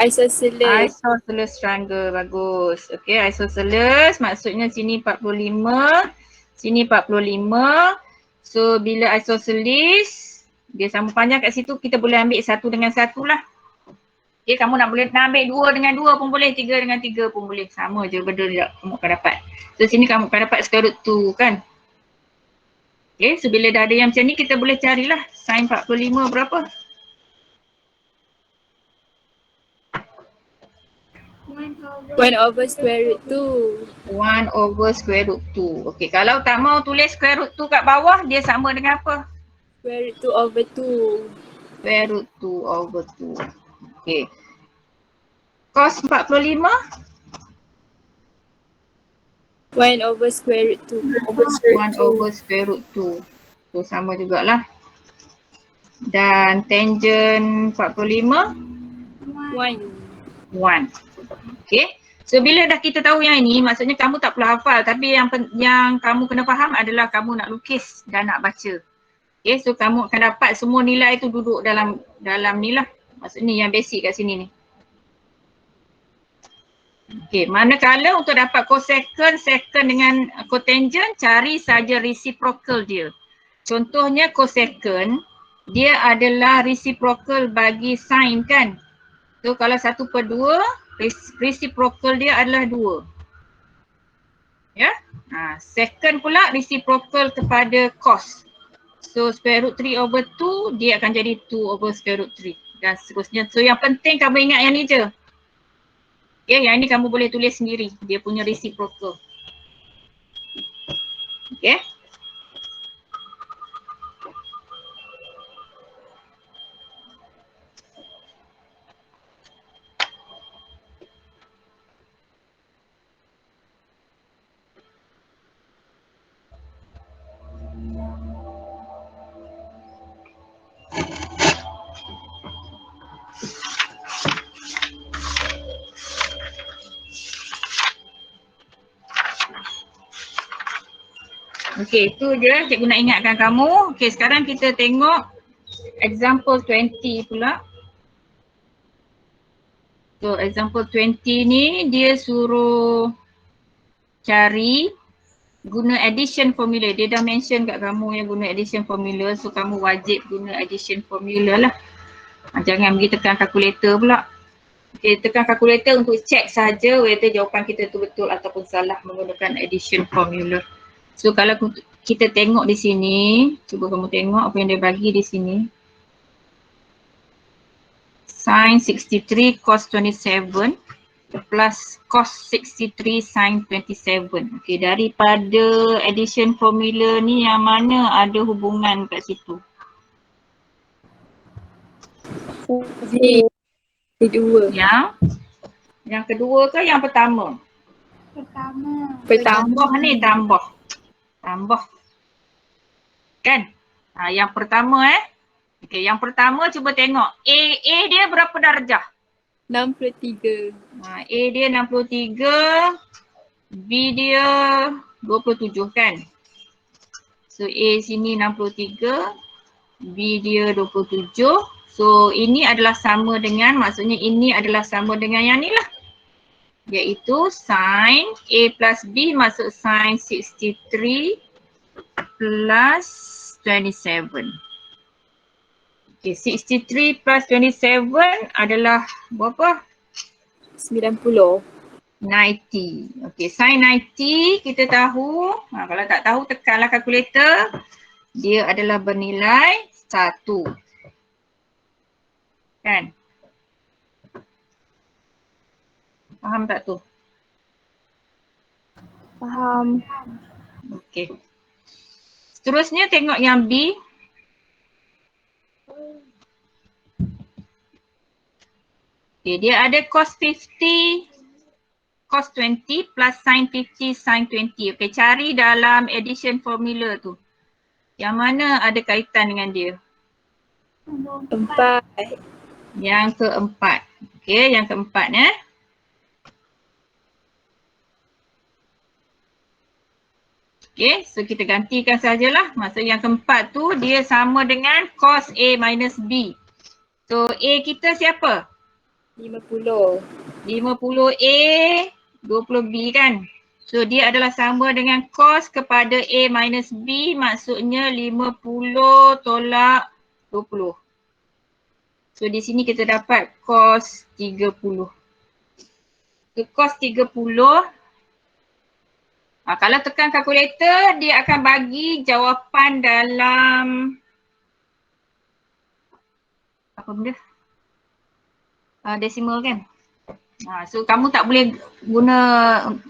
Isosceles triangle, bagus. Okay, isosceles maksudnya sini 45, sini 45. So bila isosceles dia sama panjang kat situ, kita boleh ambil satu dengan satu lah. Okay, kamu nak ambil 2 dengan 2 pun boleh, 3 dengan 3 pun boleh. Sama je benda dia kamu akan dapat. So sini kamu akan dapat square root 2 kan. Okay, so bila dah ada yang macam ni kita boleh carilah sin 45 berapa.
1/square root 2.
1/square root 2. Okay, kalau tak mau tulis square root 2 kat bawah, dia sama dengan apa?
Square root 2/2.
Square root 2/2. Okay. Cos 45?
1/square root 2.
1/square root 2. So sama jugalah. Dan tangent 45?
1.
1. Okay. So bila dah kita tahu yang ini, maksudnya kamu tak perlu hafal, tapi yang kamu kena faham adalah kamu nak lukis dan nak baca. Okay, so kamu akan dapat semua nilai tu duduk dalam ni lah. Maksudnya yang basic kat sini ni. Okay, manakala untuk dapat cosecant, secant dengan cotangent, cari saja reciprocal dia. Contohnya cosecant, dia adalah reciprocal bagi sin kan. So kalau 1/2, reciprocal dia adalah 2. Ya. Second pula reciprocal kepada cos. So square root 3/2 dia akan jadi 2/square root 3 dan seterusnya. So yang penting kamu ingat yang ni je. Okay, yang ni kamu boleh tulis sendiri. Dia punya reciprocal. Okay. Okey, itu je cikgu nak ingatkan kamu. Okey, sekarang kita tengok example 20 pula. So example 20 ni dia suruh cari guna addition formula. Dia dah mention kat kamu yang guna addition formula. So kamu wajib guna addition formula lah. Jangan pergi tekan kalkulator pula. Okay, tekan kalkulator untuk check saja whether jawapan kita tu betul ataupun salah menggunakan addition formula. So kalau kita tengok di sini, cuba kamu tengok apa yang dia bagi di sini. Sin 63 cos 27 plus cos 63 sin 27. Okay, daripada addition formula ni yang mana ada hubungan kat situ?
Kedua.
Yang kedua ke yang pertama?
Pertama.
Tambah ni, tambah. Kan? Yang pertama Okey, yang pertama cuba tengok. A dia berapa darjah?
63.
A dia 63, B dia 27 kan? So A sini 63, B dia 27. So ini adalah sama dengan, maksudnya ini adalah sama dengan yang ni lah. Iaitu sin A plus B masuk sin 63 plus 27. Okay, 63 plus 27 adalah berapa?
90.
90. Okay, sin 90 kita tahu. Kalau tak tahu tekanlah kalkulator. Dia adalah bernilai 1. Kan? Faham tak tu?
Faham.
Okay. Seterusnya tengok yang B. Okay, dia ada cos 50, cos 20 plus sin 50, sin 20. Okay, cari dalam addition formula tu. Yang mana ada kaitan dengan dia?
4.
Yang keempat. Okay, yang keempat Okay, so kita gantikan sajalah. Maksud yang keempat tu dia sama dengan cos A minus B. So A kita siapa?
50.
50A, 20B kan? So dia adalah sama dengan cos kepada A minus B, maksudnya 50 tolak 20. So di sini kita dapat cos 30. So cos 30, kalau tekan kalkulator dia akan bagi jawapan dalam apa benda? Decimal kan? So kamu tak boleh guna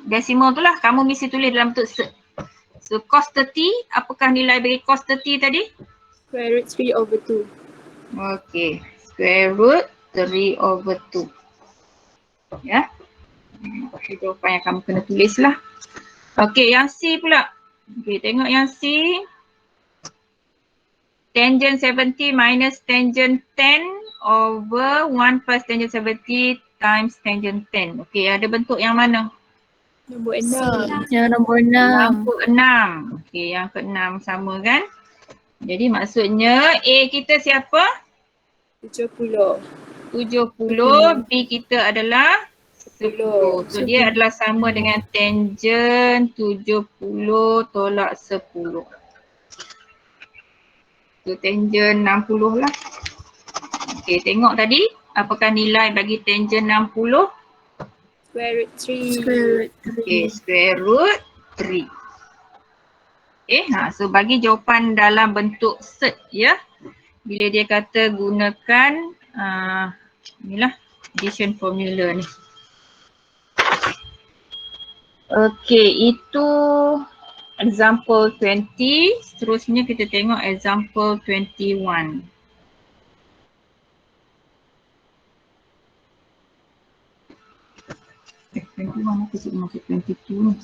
decimal tu lah, kamu mesti tulis dalam bentuk set. So cos 30, apakah nilai bagi cos 30 tadi?
Square root 3/2.
Okay, square root 3/2. Ya. Okay, jawapan yang kamu kena tulis lah. Okay, yang C pula. Okay, tengok yang C. Tangent 70 minus tangent 10 over 1 plus tangent 70 times tangent 10. Okay, ada bentuk yang mana?
Nombor 6.
Yang nombor 6.
Nombor 6. Okay, yang ke-6 sama kan? Jadi maksudnya A kita siapa?
70.
70, B kita adalah 10. So dia adalah sama dengan tangent 70 tolak 10. So tangent 60 lah. Okay, tengok tadi apakah nilai bagi tangent 60?
Square root 3.
Square root 3.
Okay, square root 3. Okay, so bagi jawapan dalam bentuk set ya. Bila dia kata gunakan inilah addition formula ni. Okay, itu example 20. Seterusnya kita tengok example 21. Eh, 21 apa sih maksud 22 ni?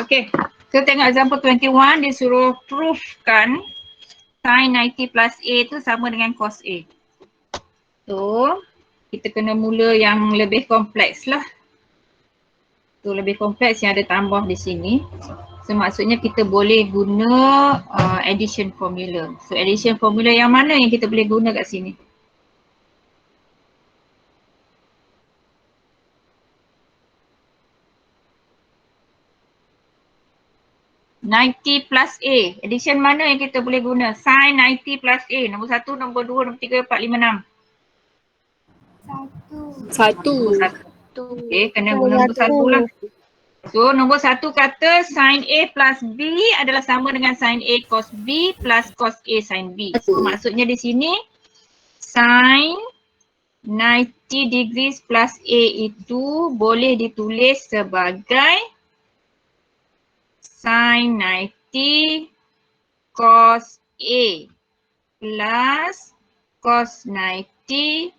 Okay, kita tengok example 21, dia suruh proofkan sin 90 plus A tu sama dengan cos A. So, kita kena mula yang lebih kompleks lah. So, lebih kompleks yang ada tambah di sini. So, maksudnya kita boleh guna addition formula. So, addition formula yang mana yang kita boleh guna kat sini? (90 plus A). Addition mana yang kita boleh guna? Sin 90 plus A. Nombor 1, nombor 2, nombor 3, 4, 5, 6.
Satu.
Okay, kena guna nombor 1 lah. So, nombor 1 kata sin A plus B adalah sama dengan sin A cos B plus cos A sin B. So, maksudnya di sini sin 90 degrees plus A itu boleh ditulis sebagai sin 90 cos A plus cos 90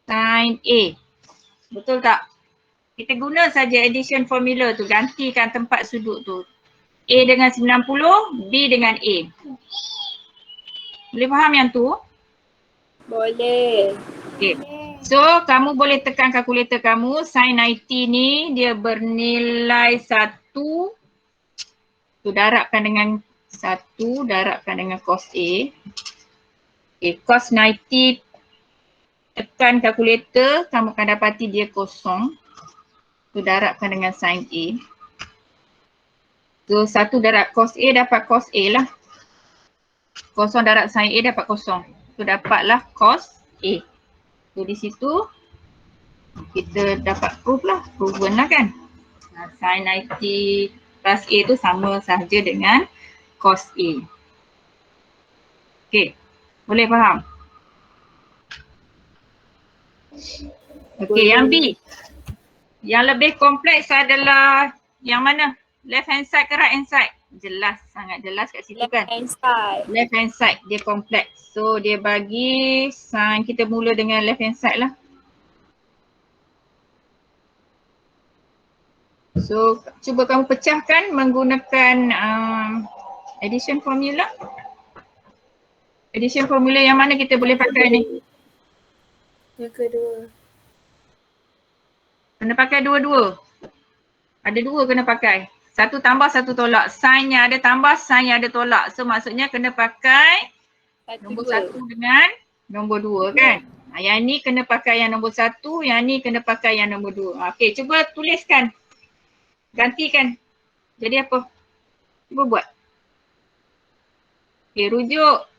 sin A. Betul tak? Kita guna saja addition formula tu, gantikan tempat sudut tu. A dengan 90, B dengan A. Boleh faham yang tu?
Boleh.
Okay. So, kamu boleh tekan kalkulator kamu. Sin 90 ni dia bernilai 1. Tu darabkan dengan 1, darabkan dengan cos A. Okay, cos 90 tekan kalkulator, kamu akan dapati dia kosong. Tu darabkan dengan sin A. So 1 darab cos A dapat cos A lah. Kosong darab sin A dapat kosong. Tu dapatlah cos A. So di situ kita dapat proof lah, proven lah kan. Sin 90 plus A tu sama sahaja dengan cos A. Okay, boleh faham? Okay, yang B. Yang lebih kompleks adalah yang mana? Left hand side ke right hand side? Jelas, sangat jelas kat situ kan?
Left hand side.
Left hand side dia kompleks. So dia bagi sin, kita mula dengan left hand side lah. So cuba kamu pecahkan menggunakan addition formula. Addition formula yang mana kita boleh pakai ni?
Yang kedua.
Kena pakai dua-dua. Ada dua kena pakai. Satu tambah, satu tolak. Sign yang ada tambah, sign yang ada tolak. So maksudnya kena pakai nombor satu dengan nombor dua kan. Yang ni kena pakai yang nombor satu, yang ni kena pakai yang nombor dua. Okey, cuba tuliskan. Gantikan. Jadi apa? Cuba buat. Okey, rujuk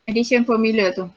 addition formula tu.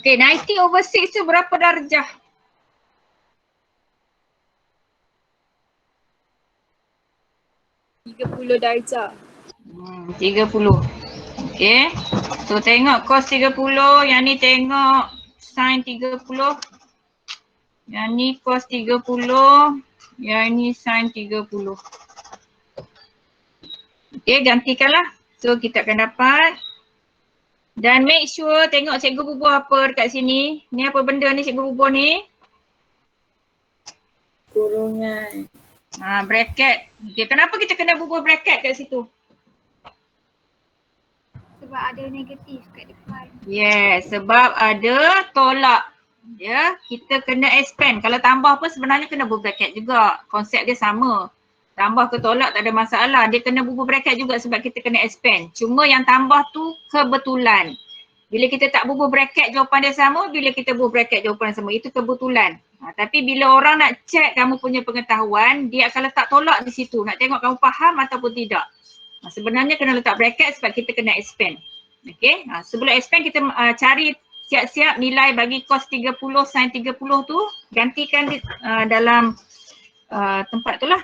Okey, 90/6 tu berapa darjah?
30 darjah.
30. Okey. So tengok cos 30, yang ni tengok sin 30. Yang ni cos 30, yang ni sin 30. Okey, gantikanlah. So kita akan dapat. Dan make sure tengok cikgu bubuh apa dekat sini. Ni apa benda ni cikgu bubuh ni?
Kurungan.
Bracket. Okey, kenapa kita kena bubuh bracket kat situ?
Sebab ada negatif kat depan.
Yes, sebab ada tolak. Ya, kita kena expand. Kalau tambah pun sebenarnya kena bubuh bracket juga. Konsep dia sama. Tambah ke tolak tak ada masalah. Dia kena bubuh bracket juga sebab kita kena expand. Cuma yang tambah tu kebetulan. Bila kita tak bubuh bracket jawapan dia sama, bila kita bubuh bracket jawapan dia sama. Itu kebetulan. Tapi bila orang nak check kamu punya pengetahuan, dia akan letak tolak di situ. Nak tengok kamu faham ataupun tidak. Sebenarnya kena letak bracket sebab kita kena expand. Okay, sebelum expand kita cari siap-siap nilai bagi cos 30 sin 30 tu. Gantikan di, dalam tempat tu lah.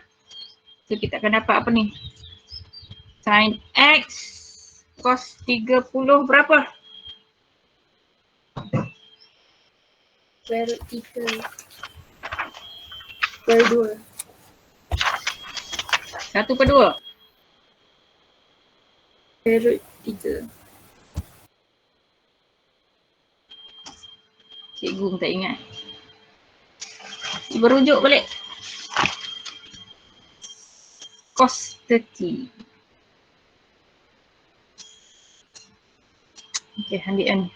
So kita akan dapat apa ni? Sin X cos 30 berapa?
Per 3. Per 2.
1/2.
Per 3.
Cikgu pun tak ingat. Cuba rujuk balik. Cos 30. Okay, ambil ni.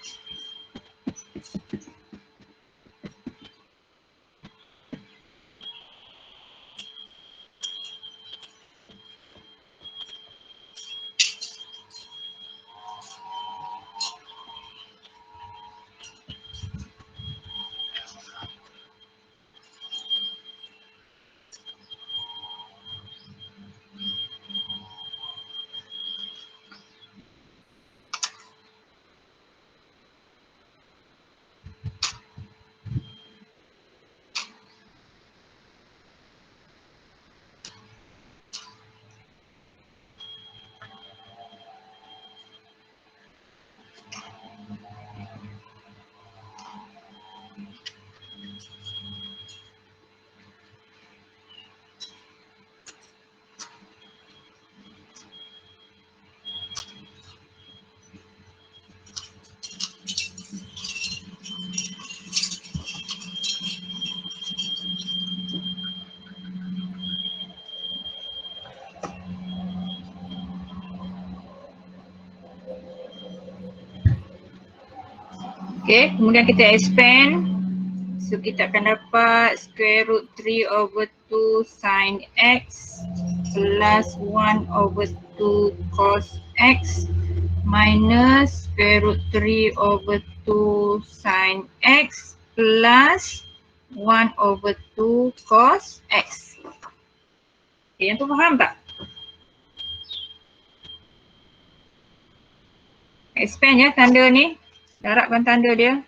Okay, kemudian kita expand. So kita akan dapat square root 3 over 2 sin x plus 1 over 2 cos x minus square root 3 over 2 sin x plus 1 over 2 cos x. Okay, yang tu faham tak? Expand ya tanda ni. Darabkan tanda dia.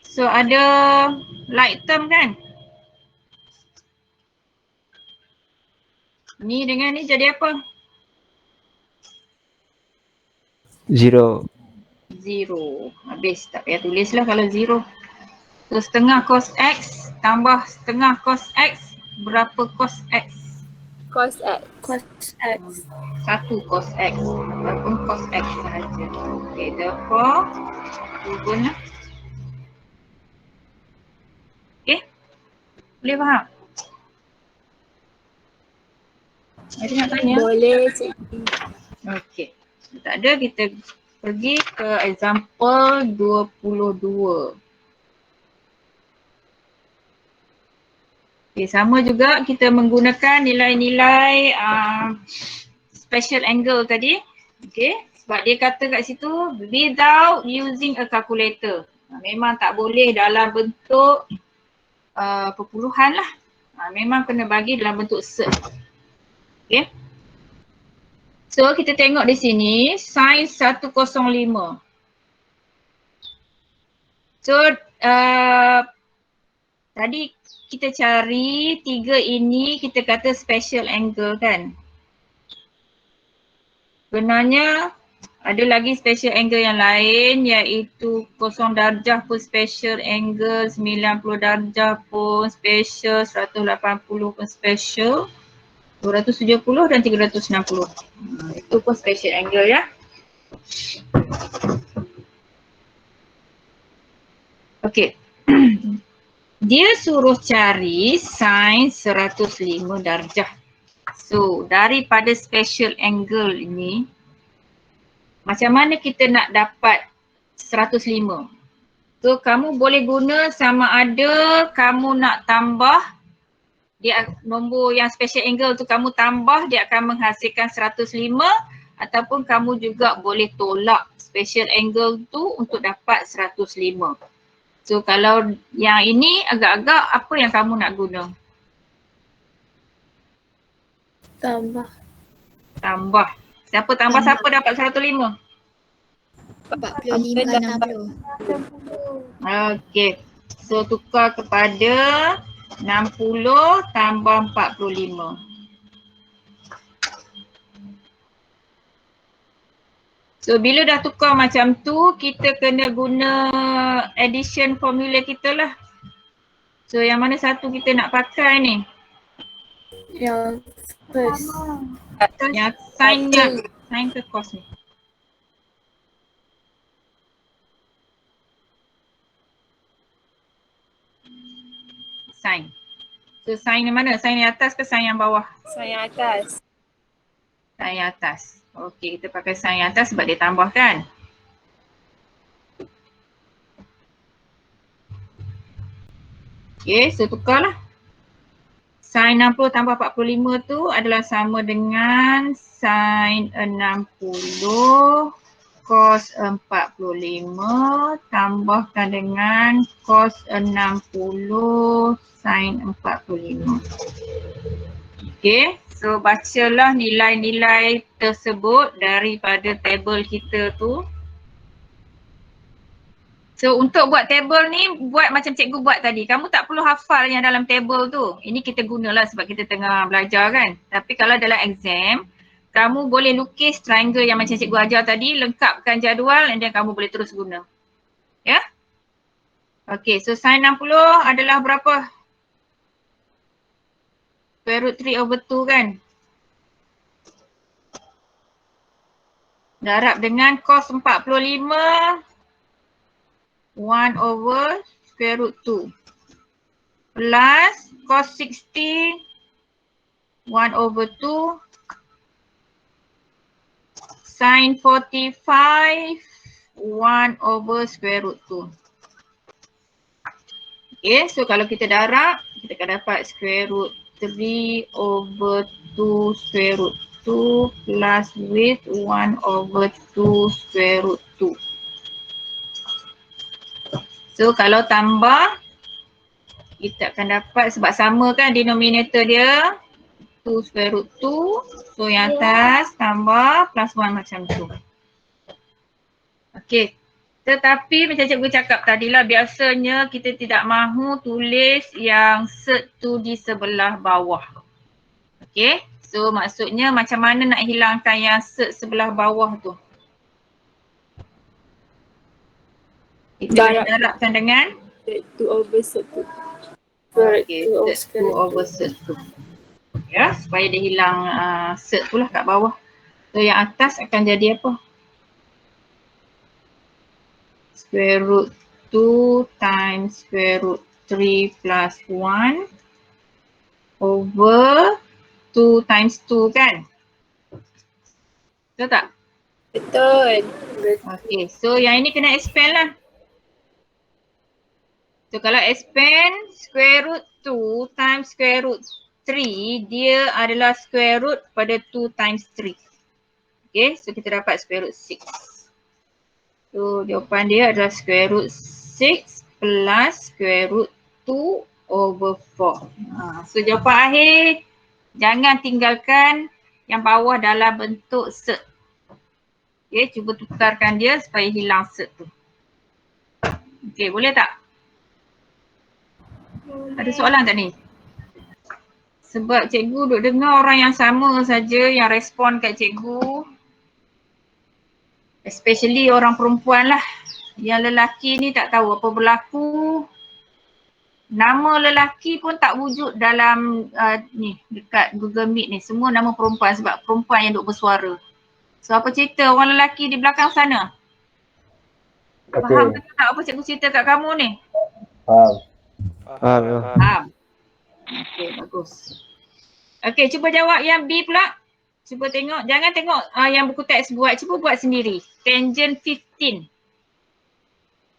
So ada like term kan? Ni dengan ni jadi apa?
0.
0. Habis tak payah tulis lah kalau 0. So setengah cos x tambah setengah cos x. Berapa cos x?
Cos X.
Cos X.
1 cos x. Ataupun cos x sahaja. Okay, therefore hubung lah. Okay, boleh faham? Ada nak tanya?
Boleh cikgu.
Okay, tak ada, kita pergi ke example 22. Okay, sama juga kita menggunakan nilai-nilai special angle tadi. Okay, sebab dia kata kat situ without using a calculator. Memang tak boleh dalam bentuk perpuluhan lah. Memang kena bagi dalam bentuk set. Okay. So kita tengok di sini sin 105. So tadi kita cari 3 ini kita kata special angle kan. Sebenarnya ada lagi special angle yang lain iaitu 0 darjah pun special angle, 90 darjah pun special, 180 pun special, 270 dan 360. Itu pun special angle ya. Okey. Dia suruh cari sin 105 darjah. So, daripada special angle ini, macam mana kita nak dapat 105? So, kamu boleh guna sama ada kamu nak tambah, dia nombor yang special angle tu kamu tambah, dia akan menghasilkan 105, ataupun kamu juga boleh tolak special angle tu untuk dapat 105. So kalau yang ini agak-agak apa yang kamu nak guna?
Tambah.
Tambah. Siapa tambah siapa dapat 105?
45, 60.
Okey. So tukar kepada 60 tambah 45. So bila dah tukar macam tu, kita kena guna addition formula kita lah. So yang mana satu kita nak pakai ni?
Yang first.
Yang sin-nya, sin ke cos ni? Sin. So sin yang mana? Sin yang atas ke sin yang bawah?
Saya atas.
Sin yang atas. Okey, kita pakai sin yang atas sebab dia tambah kan? Okey, so tukarlah. Sin 60 tambah 45 tu adalah sama dengan sin 60 cos 45 tambahkan dengan cos 60 sin 45. Okey, so bacalah nilai-nilai tersebut daripada tabel kita tu. So untuk buat table ni, buat macam cikgu buat tadi. Kamu tak perlu hafal yang dalam table tu. Ini kita gunalah sebab kita tengah belajar kan. Tapi kalau dalam exam, kamu boleh lukis triangle yang macam cikgu ajar tadi, lengkapkan jadual and then kamu boleh terus guna. Ya? Okay, so sin 60 adalah berapa? Square root 3 over 2 kan? Darab dengan cos 45 1 over square root 2 plus cos 60 1 over 2 sin 45 1 over square root 2. Okay, so kalau kita darab, kita akan dapat square root 3 over 2 square root 2 plus with 1 over 2 square root 2. So kalau tambah, kita akan dapat sebab sama kan denominator dia 2 square root 2. So yang atas tambah plus 1 macam tu. Okay. Tetapi macam cikgu cakap tadilah, biasanya kita tidak mahu tulis yang cert tu di sebelah bawah. Okay. So maksudnya macam mana nak hilangkan yang cert sebelah bawah tu? Kita boleh darabkan dengan
2 over cert 2.
okay, cert 2 over cert 2. Ya, supaya dia hilang cert tu lah kat bawah. So yang atas akan jadi apa? Square root 2 times square root 3 plus 1 over 2 times 2 kan? Betul tak?
Betul.
Okay, so yang ini kena expand lah. So kalau expand square root 2 times square root 3, dia adalah square root pada 2 times 3. Okay, so kita dapat square root 6. So jawapan dia adalah square root 6 plus square root 2 over 4. So jawapan akhir, jangan tinggalkan yang bawah dalam bentuk cert. Okay, cuba tukarkan dia supaya hilang cert tu. Okay, boleh tak? Ada soalan tak ni? Sebab cikgu duk dengar orang yang sama saja yang respon kat cikgu. Especially orang perempuan lah. Yang lelaki ni tak tahu apa berlaku. Nama lelaki pun tak wujud dalam ni dekat Google Meet ni. Semua nama perempuan sebab perempuan yang duk bersuara. So apa cerita orang lelaki di belakang sana?
Okay.
Faham betul tak apa cikgu cerita kat kamu ni?
Faham.
Faham. Okay, bagus. Okay, cuba jawab yang B pula. Cuba tengok, jangan tengok yang buku teks buat, cuba buat sendiri. Tangent 15.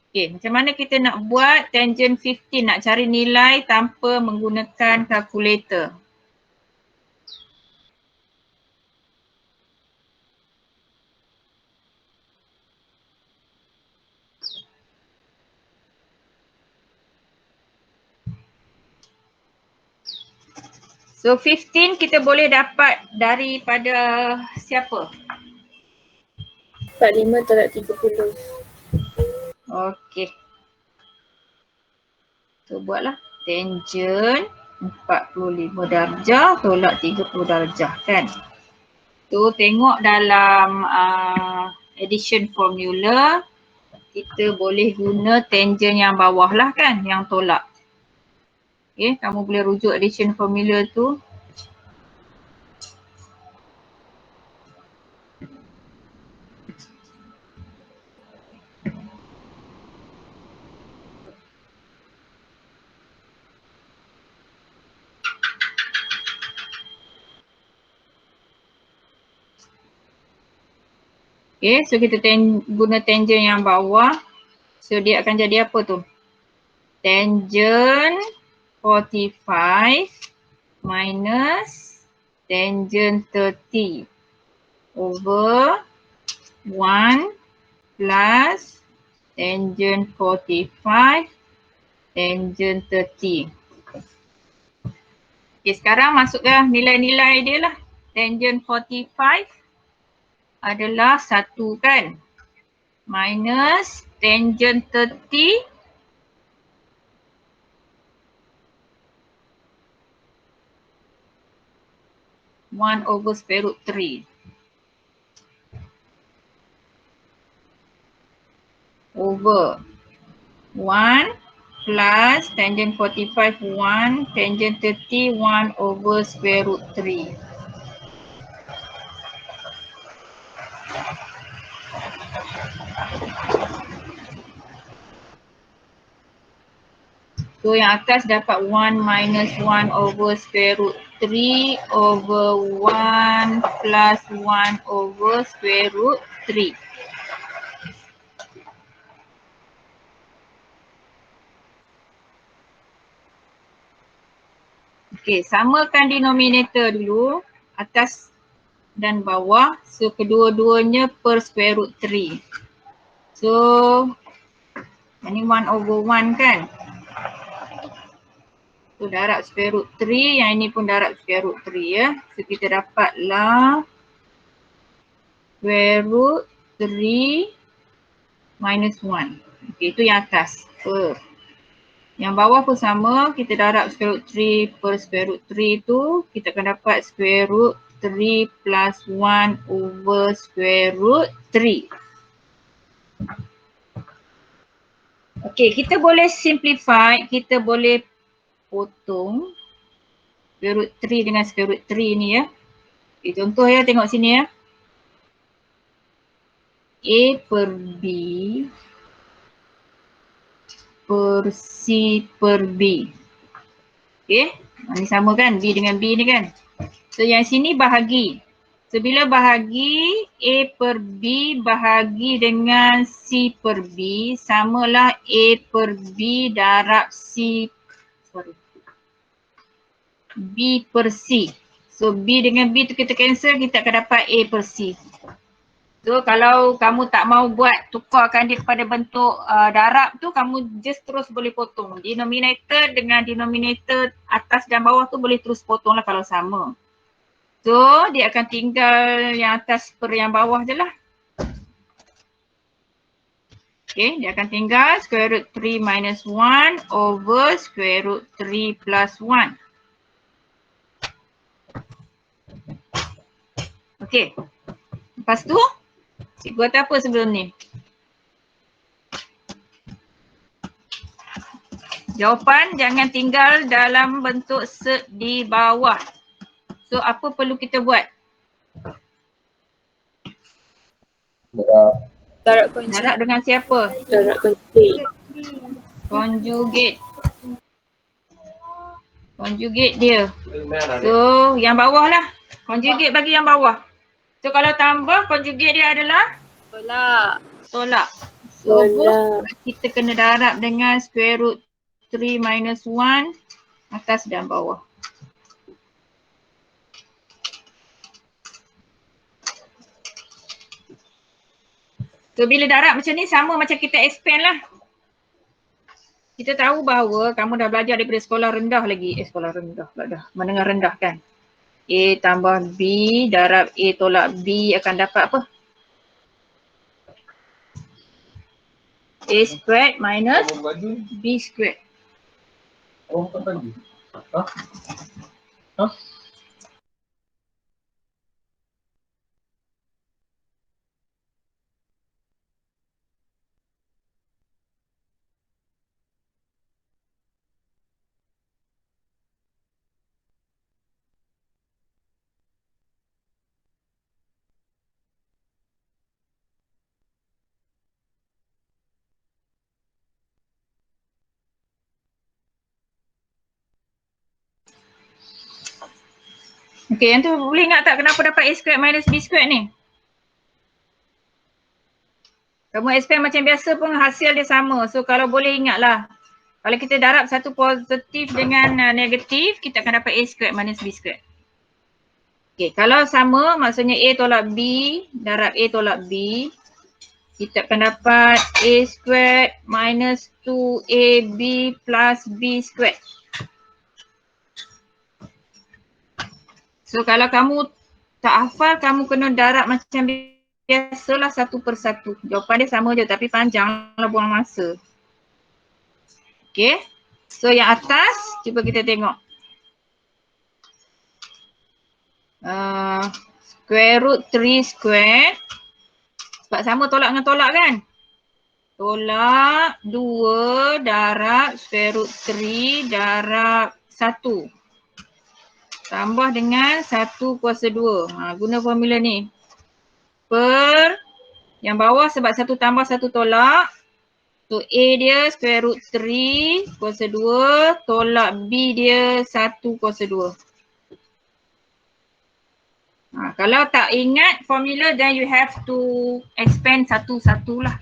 Okay, macam mana kita nak buat tangent 15, nak cari nilai tanpa menggunakan kalkulator. So 15 kita boleh dapat daripada siapa?
45 tolak 30.
Okey. So buatlah tangent 45 darjah tolak 30 darjah kan. Tu tengok dalam addition formula, kita boleh guna tangent yang bawah lah kan, yang tolak. Okay, kamu boleh rujuk addition formula tu. Okay, so kita guna tangent yang bawah. So dia akan jadi apa tu? Tangent 45 minus tangent 30 over 1 plus tangent 45 tangent 30. Okay, sekarang masukkan nilai-nilai dia lah. Tangent 45 adalah 1 kan? Minus tangent 30 1 over square root 3 over 1 plus tangent 45 1 tangent 30 1 over square root 3. So yang atas dapat 1 minus 1 over square root 3 over 1 plus 1 over square root 3. Okey, samakan denominator dulu, atas dan bawah. So kedua-duanya per square root 3. So ini 1 over 1 kan. So darab square root 3, yang ini pun darab square root 3 ya. So kita dapatlah square root 3 minus 1. Okey, itu yang atas. Yang bawah pun sama, kita darab square root 3 per square root 3 tu, kita akan dapat square root 3 plus 1 over square root 3. Okey, kita boleh simplify, kita boleh potong square root 3 dengan square root 3 ni ya. Okay, contoh ya, tengok sini ya. A per B per C per B. Okay, ni sama kan, B dengan B ni kan. So yang sini bahagi. So bila bahagi, A per B bahagi dengan C per B, samalah A per B darab B per C. So B dengan B tu kita cancel, kita akan dapat A per C. So kalau kamu tak mau buat, tukarkan dia kepada bentuk darab tu, kamu just terus boleh potong. Denominator dengan denominator atas dan bawah tu boleh terus potong lah kalau sama. So dia akan tinggal yang atas per yang bawah je lah. Okay, dia akan tinggal square root 3 minus 1 over square root 3 plus 1. Okay, lepas tu cikgu kata apa sebelum ni? Jawapan jangan tinggal dalam bentuk set di bawah. So apa perlu kita buat?
Darab conjugate.
Darab dengan siapa?
Darab conjugate.
Conjugate. Conjugate dia. So yang bawah lah. Conjugate bagi yang bawah. So kalau tambah, conjugate dia adalah?
Tolak.
Tolak. So
Tolak.
kita kena darab dengan square root 3 minus 1 atas dan bawah. So bila darab macam ni sama macam kita expand lah. Kita tahu bahawa kamu dah belajar daripada sekolah rendah lagi. Sekolah rendah pula dah. Menengah rendah kan. A tambah B darab A tolak B akan dapat apa? A squared minus B squared.
Oh, tak lagi. Hah? Hah?
Okay, yang tu boleh ingat tak kenapa dapat A squared minus B squared ni? Kamu expand macam biasa pun hasil dia sama. So kalau boleh ingatlah. Kalau kita darab satu positif dengan negatif, kita akan dapat A squared minus B squared. Okay, kalau sama maksudnya A tolak B darab A tolak B, kita akan dapat A squared minus 2AB plus B squared. So kalau kamu tak hafal, kamu kena darab macam biasalah satu per satu. Jawapan dia sama je tapi panjanglah, buang masa. Okay. So yang atas, cuba kita tengok. Square root 3 squared. Sebab sama tolak dengan tolak kan? Tolak 2 darab square root 3 darab 1. Tambah dengan 1 kuasa 2. Guna formula ni. Per yang bawah sebab 1 tambah 1 tolak. So A dia square root 3 kuasa 2. Tolak B dia 1 kuasa 2. Kalau tak ingat formula, then you have to expand satu-satu lah.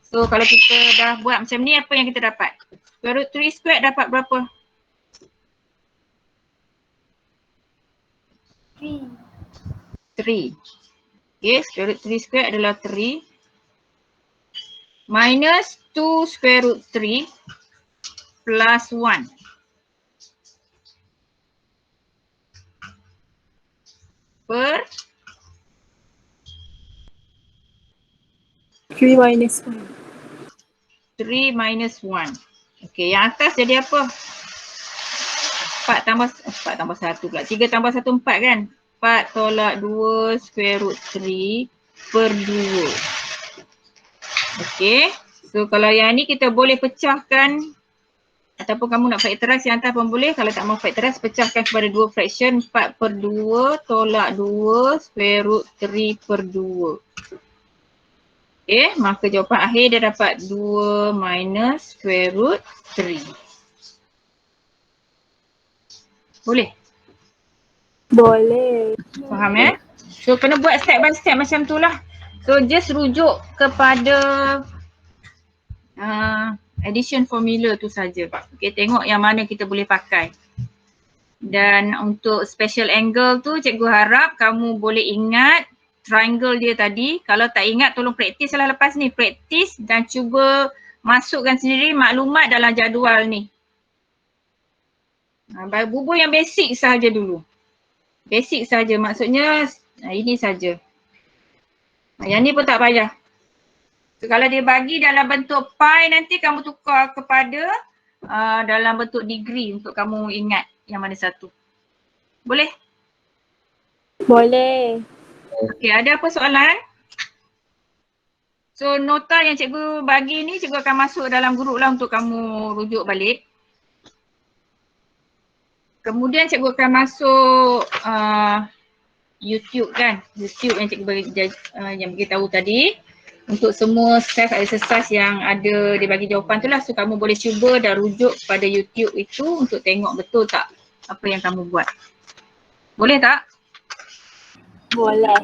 So kalau kita dah buat macam ni, apa yang kita dapat? Square root 3 squared dapat berapa? 3. Okay, square root 3 squared adalah 3. Minus 2 square root 3 plus 1. Per
3 minus 1.
3 minus 1. Okay, yang atas jadi apa? 4 tambah 1 pula. 3 tambah 1, 4 kan? 4 tolak 2 square root 3 per 2. Okay. So kalau yang ni kita boleh pecahkan ataupun kamu nak factorize yang atas pun boleh. Kalau tak mau factorize, pecahkan kepada 2 fraction. 4 per 2 tolak 2 square root 3 per 2. Okay, maka jawapan akhir dia dapat 2 minus square root 3. Boleh?
Boleh.
Faham So kena buat step by step macam tu lah. So just rujuk kepada addition formula tu saja. Okay, tengok yang mana kita boleh pakai. Dan untuk special angle tu cikgu harap kamu boleh ingat triangle dia tadi. Kalau tak ingat tolong praktis lah lepas ni. Praktis dan cuba masukkan sendiri maklumat dalam jadual ni. Bubuh yang basic sahaja dulu. Basic saja, maksudnya ini saja. Yang ni pun tak payah. So, kalau dia bagi dalam bentuk pi nanti kamu tukar kepada dalam bentuk degree untuk kamu ingat yang mana satu. Boleh?
Boleh.
Okey, ada apa soalan? So nota yang cikgu bagi ni cikgu akan masuk dalam group lah untuk kamu rujuk balik. Kemudian cikgu akan masuk YouTube kan, YouTube yang cikgu yang beritahu tadi untuk semua self exercise yang ada dia bagi jawapan tu lah. So kamu boleh cuba dan rujuk pada YouTube itu untuk tengok betul tak apa yang kamu buat. Boleh tak?
Boleh.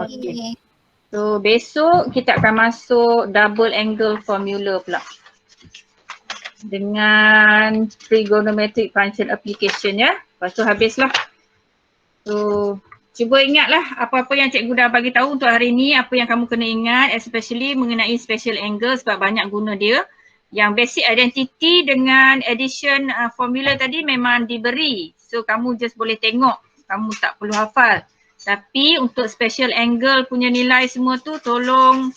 Okay. So besok kita akan masuk double angle formula pula dengan trigonometric function application ya. Lepas tu habislah. So cuba ingatlah apa-apa yang cikgu dah bagi tahu untuk hari ni, apa yang kamu kena ingat especially mengenai special angle sebab banyak guna dia. Yang basic identity dengan addition formula tadi memang diberi. So kamu just boleh tengok, kamu tak perlu hafal. Tapi untuk special angle punya nilai semua tu tolong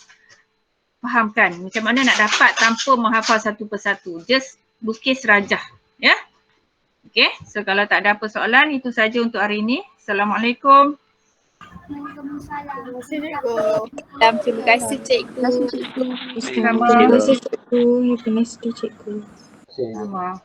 fahamkan macam mana nak dapat tanpa menghafal satu persatu. Just lukis rajah. Ya? Okay. So kalau tak ada apa soalan, itu saja untuk hari ini. Assalamualaikum.
Waalaikumsalam.
Terima kasih cikgu.
Sama.
Terima kasih cikgu. Have a nice day cikgu.
Sama.